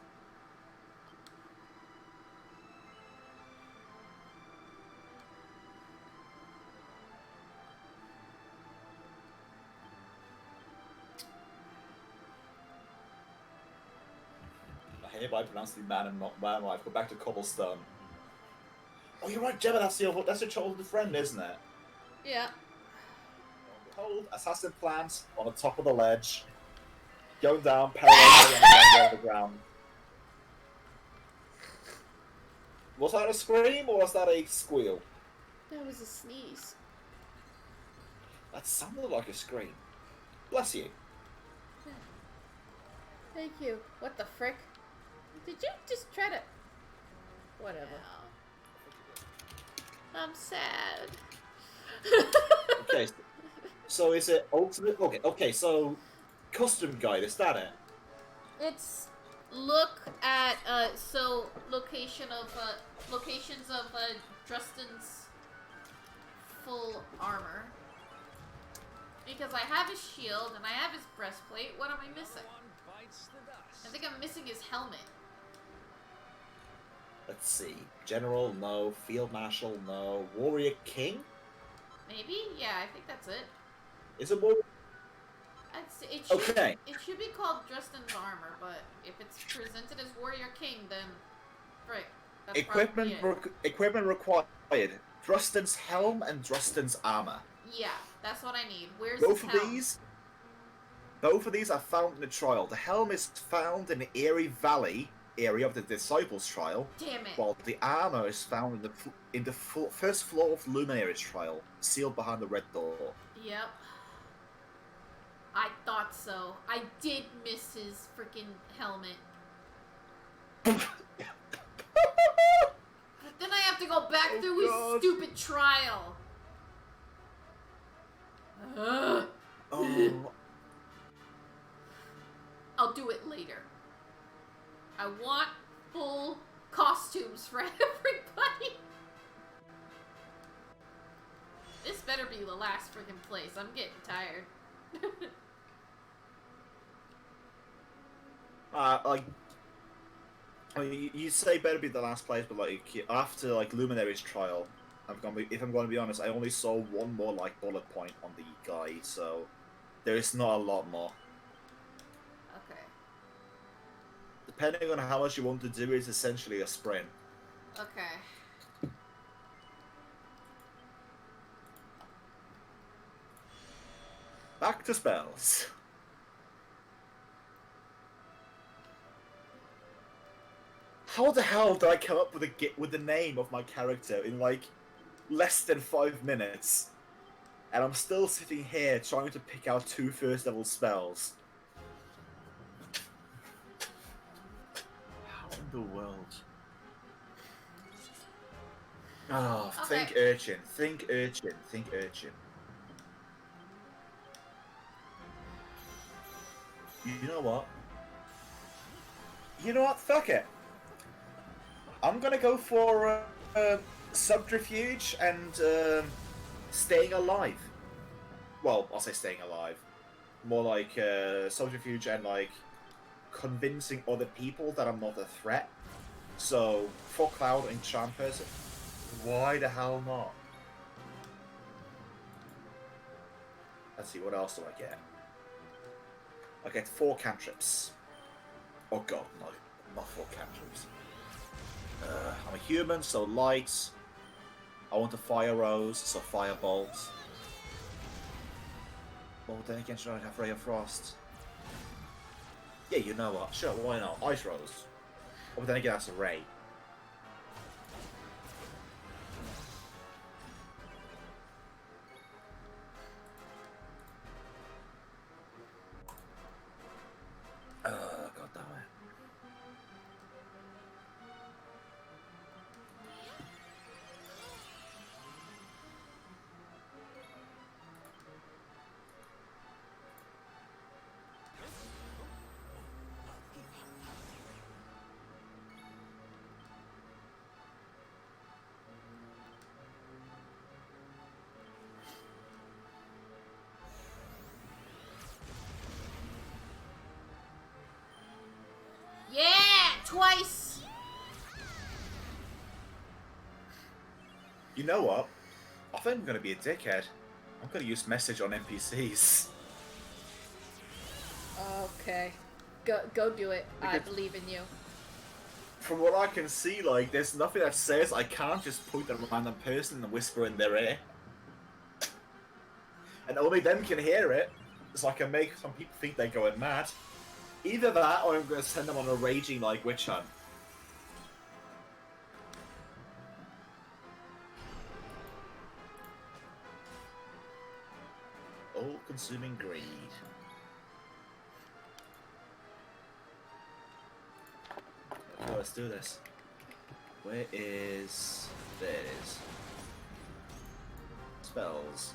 I hereby pronounce the man and not man wife. Go back to cobblestone. Oh, you're right, Gemma. That's your childhood friend, isn't it? Yeah. Behold, assassin plant on the top of the ledge, going down, parallel on the ground. Was that a scream or was that a squeal? That was a sneeze. That sounded like a scream. Bless you. Thank you. What the frick? Did you just try to... Whatever. I'm sad. Okay, so is it ultimate? Okay, so custom guide, is that it? It's look at locations of Drustan's full armor. Because I have his shield and I have his breastplate. What am I missing? I think I'm missing his helmet. Let's see. General, no. Field Marshal, no. Warrior King? Maybe? Yeah, I think that's it. Is it Warrior? It should, Okay. It should be called Drustan's armor, but if it's presented as Warrior King, then frick. That's Equipment, probably it. equipment required. Drustan's helm and Drustan's armor. Yeah, that's what I need. Where's Both his of helm? Both of these are found in the trial. The helm is found in the Eerie Valley area of the Disciples trial, Damn it. while the armor is found in the first floor of Luminaries trial, sealed behind the red door. Yep. I thought so. I did miss his freaking helmet. But then I have to go back through his stupid trial. Ugh. Oh, I'll do it later. I want full costumes for everybody. This better be the last freaking place. I'm getting tired. like, I mean, you say better be the last place, but like after like Luminaries trial, if I'm going to be honest, I only saw one more like bullet point on the guy, so there is not a lot more. Okay. Depending on how much you want to do, it's essentially a sprint. Okay. Back to spells. How the hell did I come up with the name of my character in like less than 5 minutes? And I'm still sitting here trying to pick out 2 first level spells. How in the world? Oh, Okay. think urchin, think urchin, think urchin. You know what? You know what? Fuck it. I'm gonna go for subterfuge and staying alive. Well, I'll say staying alive. More like subterfuge and like convincing other people that I'm not a threat. So, for Cloud and Charm Person, why the hell not? Let's see, what else do I get? I get 4 cantrips. Oh god, no. Not 4 cantrips. I'm a human, so light. I want a fire rose, so firebolt. Well, then again, should I have Ray of Frost? Yeah, you know what? Sure, why not? Ice rose. Oh, but then again, that's a ray. God damn it. Yeah! Twice! You know what? I think I'm gonna be a dickhead. I'm gonna use message on NPCs. Okay. Go do it. I Because- believe in you. From what I can see, like, there's nothing that says I can't just point at a random person and whisper in their ear. And only them can hear it, so I can make some people think they're going mad. Either that, or I'm gonna send them on a raging, like, witch hunt. All-consuming greed. Okay, let's do this. Where is... There it is. Spells.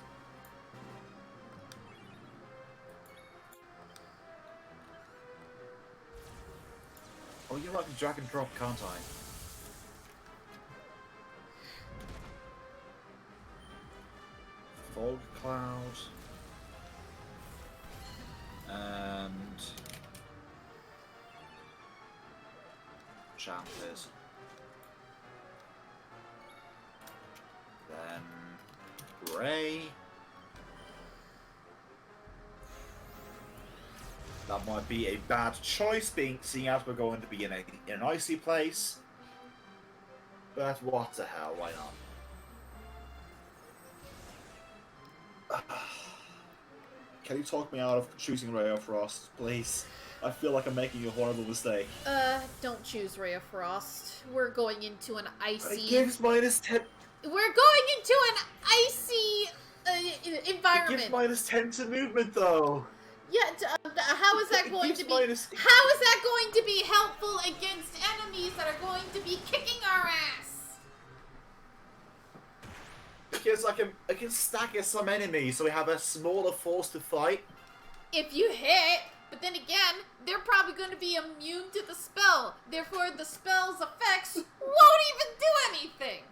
Oh, you're like a drag and drop, can't I? Fog cloud. And... Charm person. spray. That might be a bad choice, seeing as we're going to be in an icy place. But what the hell, why not? Can you talk me out of choosing Ray of Frost, please? I feel like I'm making a horrible mistake. Don't choose Ray of Frost. We're going into an icy... It gives -10... We're going into an icy environment. It gives -10 to movement, though. Yeah, how is that going to be... How is that going to be helpful against enemies that are going to be kicking our ass? Because I can stack some enemies, so we have a smaller force to fight. If you hit, but then again, they're probably going to be immune to the spell. Therefore, the spell's effects won't even do anything.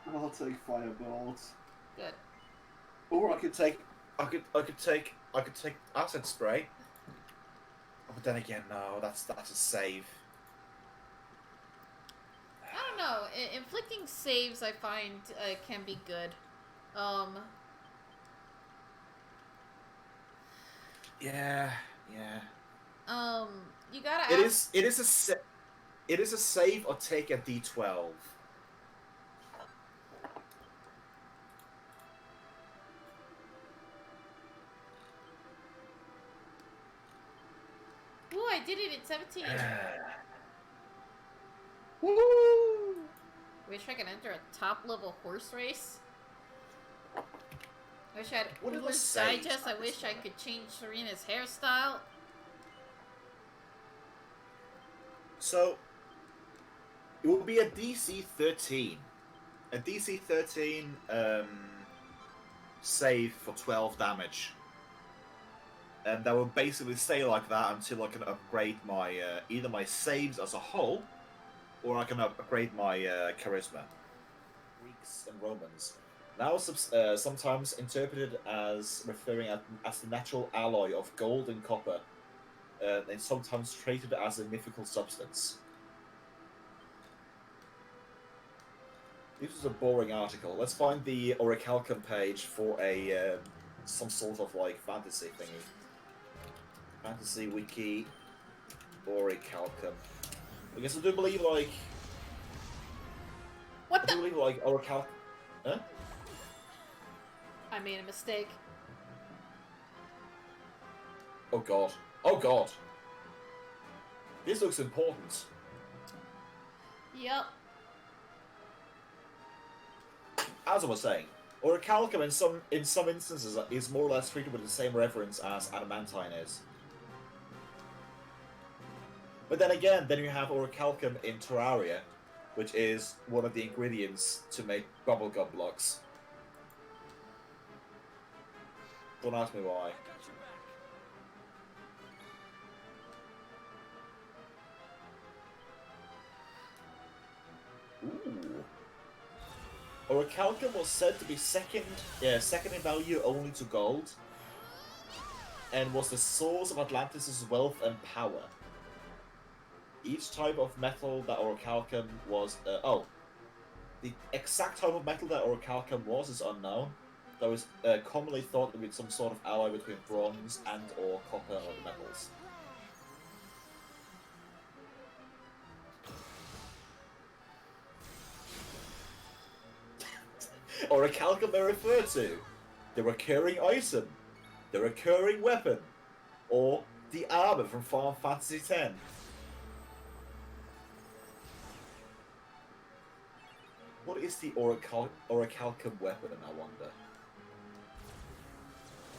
I'll take firebolts. Good. Or I could take acid spray. But then again, no, that's a save. I don't know. Inflicting saves, I find, can be good. Yeah. You gotta. It is a save or take a D12. Ooh, I did it at 17. Woo! Wish I could enter a top-level horse race. Wish I had What are the Uber's saves Digest. I on wish this I one? could change Serena's hairstyle. So, it will be a DC 13. A DC 13 save for 12 damage. And that will basically stay like that until I can upgrade my either my saves as a whole, or I can upgrade my charisma. Greeks and Romans. Now sometimes interpreted as referring as the natural alloy of gold and copper, and sometimes treated as a mythical substance. This is a boring article. Let's find the Orichalcum page for a some sort of like fantasy thingy. Fantasy wiki Orichalcum. Because I do believe like What I the? do believe like Orichalcum. Huh? I made a mistake. Oh god. Oh god. This looks important. Yep. As I was saying, Orichalcum in some instances is more or less treated with the same reverence as adamantine is. But then again, you have Orichalcum in Terraria, which is one of the ingredients to make bubblegum blocks. Don't ask me why. I got your back. Ooh. Orichalcum was said to be second in value only to gold, and was the source of Atlantis' wealth and power. Each type of metal that Orichalcum was... the exact type of metal that Orichalcum was is unknown, though it's commonly thought to be some sort of alloy between bronze and or copper or the metals. Orichalcum may refer to the recurring item, the recurring weapon, or the armor from Final Fantasy X. What is the Orichalcum weapon, I wonder?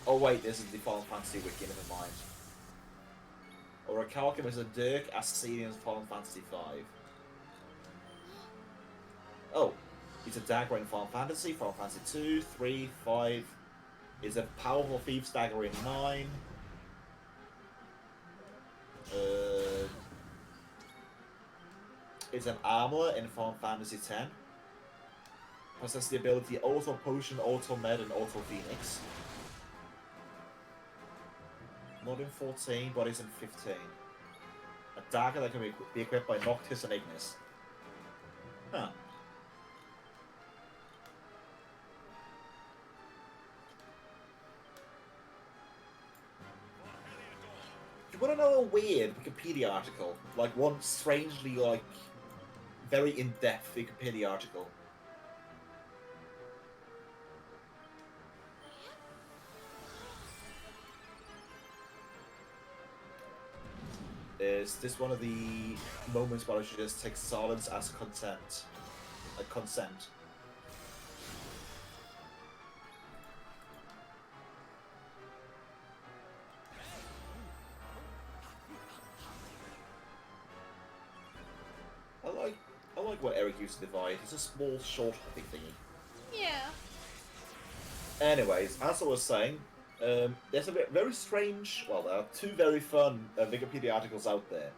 Oh wait, this is the Final Fantasy wiki, never mind. Orichalcum is a dirk as seen in Final Fantasy V. Oh, it's a dagger in Final Fantasy 2, 3, 5. It's a powerful thief's dagger in 9. It's an armor in Final Fantasy X. Possesses the ability Auto Potion, Auto Med, and Auto Phoenix. Not in 14, but it's in 15. A dagger that can be equipped by Noctis and Ignis. Huh. want to know a weird Wikipedia article? Like one strangely, like, very in-depth Wikipedia article. Is this one of the moments where I should just take silence as consent? Like consent. I like what Eric used to divide. It's a small, short, hoppy thingy. Yeah. Anyways, as I was saying, there's a very strange. Well, there are two very fun Wikipedia articles out there: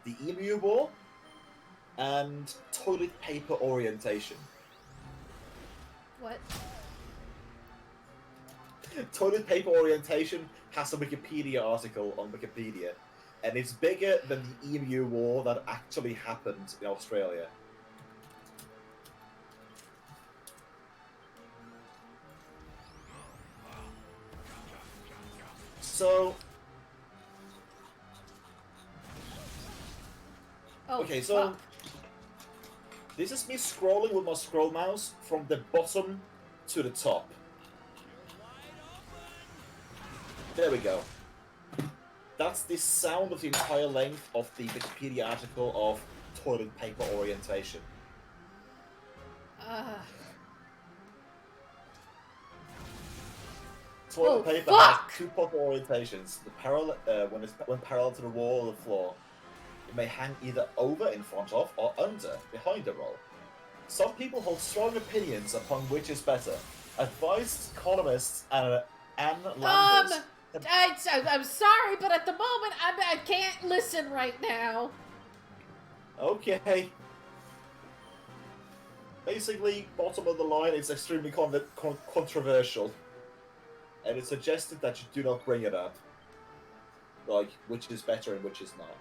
the Emu War and toilet paper orientation. What? Toilet paper orientation has a Wikipedia article on Wikipedia, and it's bigger than the Emu War that actually happened in Australia. So, Oh, okay, so fuck. this is me scrolling with my scroll mouse from the bottom to the top. There we go. That's the sound of the entire length of the Wikipedia article of toilet paper orientation. Toilet Oh, paper fuck! has two proper orientations. The when parallel to the wall or the floor, it may hang either over, in front of, or under, behind the roll. Some people hold strong opinions upon which is better. Advised columnists Anne Landers. I'm sorry, but at the moment, I can't listen right now. Okay. Basically, bottom of the line, it's extremely controversial. And it's suggested that you do not bring it up. Like, which is better and which is not.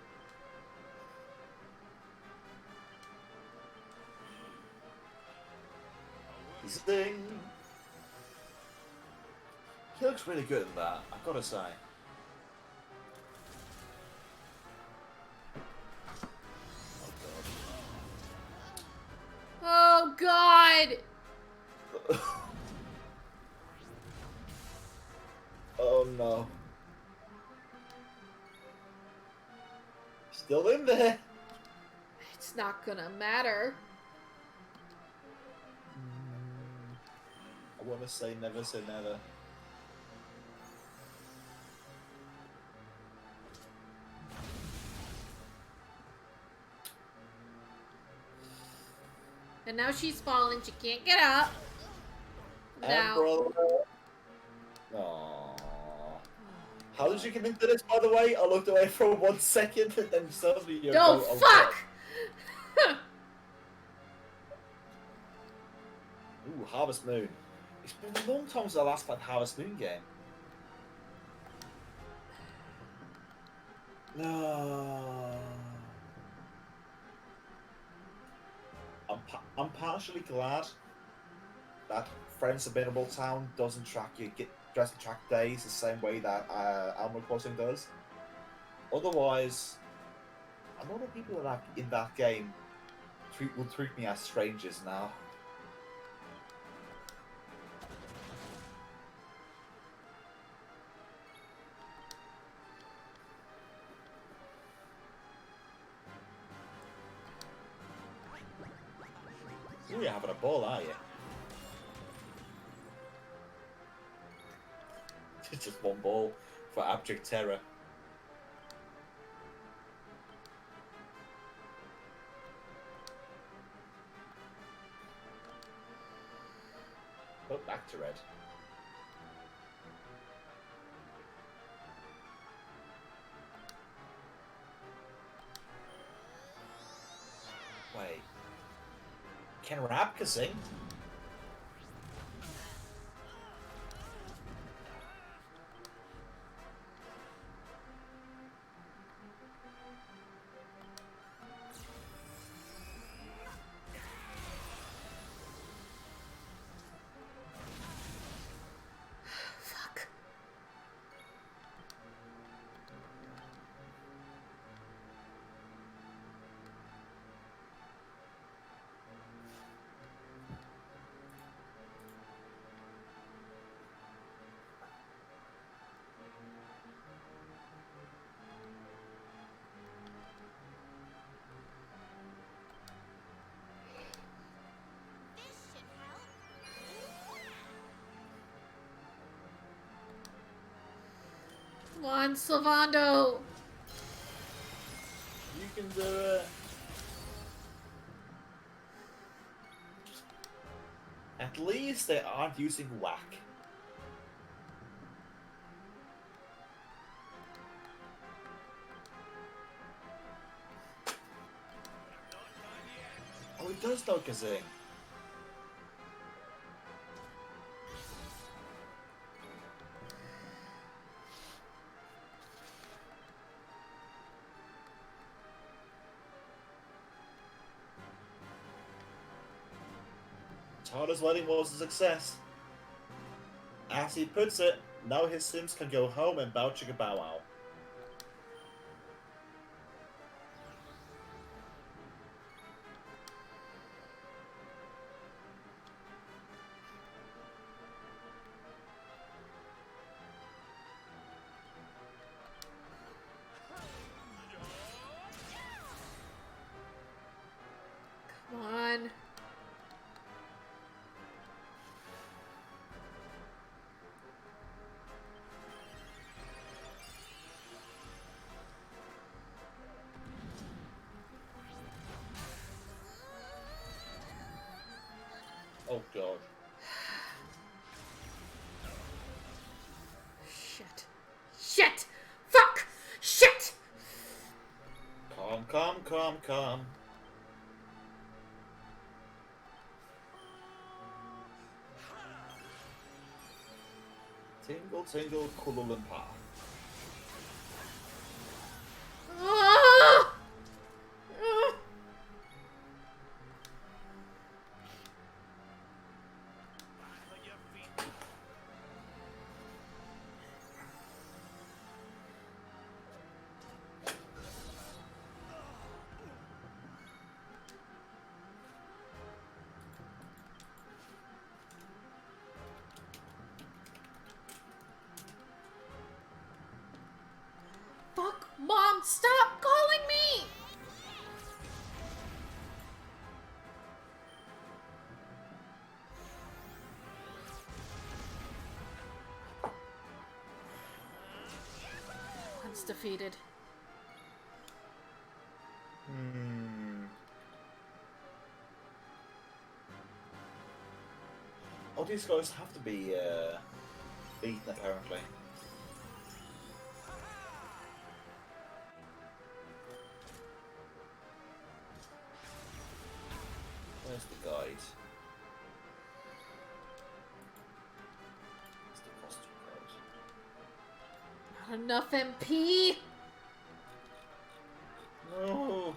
Zing! He looks really good in that, I've gotta say. Oh, God! Oh no. Still in there. It's not gonna matter. I want to say never say never. And now she's falling. She can't get up. Now. Aww. How did you get into this, by the way? I looked away for 1 second and then suddenly you're No, fuck! Ooh, Harvest Moon. It's been a long time since I last played Harvest Moon game. No. I'm partially glad that Friends of Mineral Town doesn't track track days the same way that Animal Crossing does. Otherwise, a lot of people in that game will treat me as strangers now. Ooh, you're having a ball, are you? It's just one ball for abject terror. Oh, back to red. Wait. Can Rabka sing? Fuck. Come on, Sylvando! You can do it. At least they aren't using whack. Oh, he does know Kazing. Tyler's wedding was a success. As he puts it, now his Sims can go home and bow chicka bow wow. Come on. Oh god. Shit. Shit! Fuck! Shit! Calm. Tingle, tingle, Kulalumpa. Ah! Ah! Fuck, Mom, stop calling me! Once defeated. Oh, these guys have to be beaten apparently. Where's the guide? Where's the costume guide? Not enough MP! No!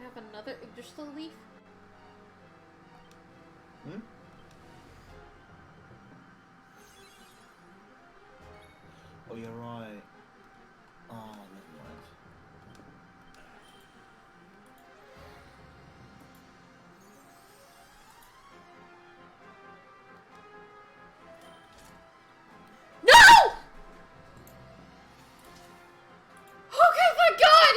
Have another Yggdrasil leaf? Hmm? Oh, you're right. Oh, never mind. No! Okay, thank God!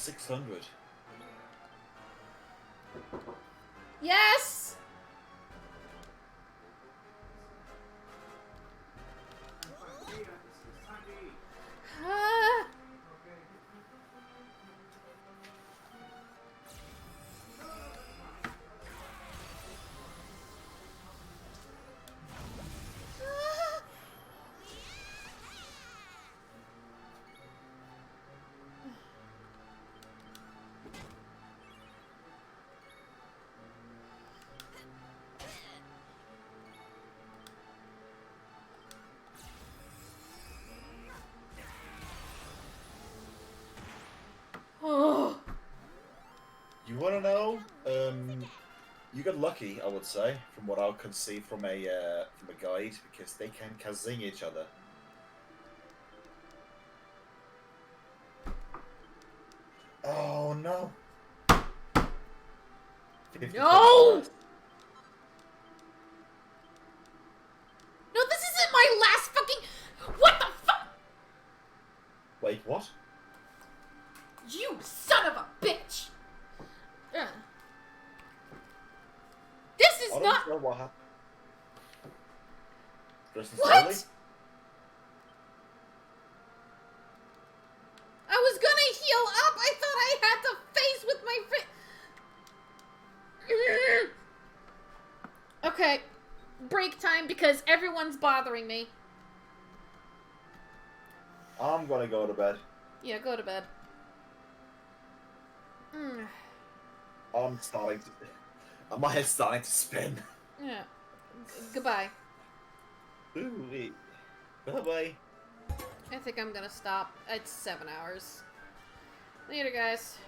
600. Yes! Ah. Oh. You want to know? You got lucky, I would say, from what I can see from a guide, because they can kazing each other. Oh no! 50 No! times No, this isn't my last fucking. What the fuck? Wait, what? You son of a bitch! This is I not. don't know what happened. Drustan What? slowly? I was gonna heal up. I thought I had to face with my Okay. Break time because everyone's bothering me. I'm gonna go to bed. Yeah, go to bed. I'm starting to. My head's starting to spin. Yeah. Goodbye. Ooh, wait. Bye bye. I think I'm gonna stop. It's 7 hours. Later, guys.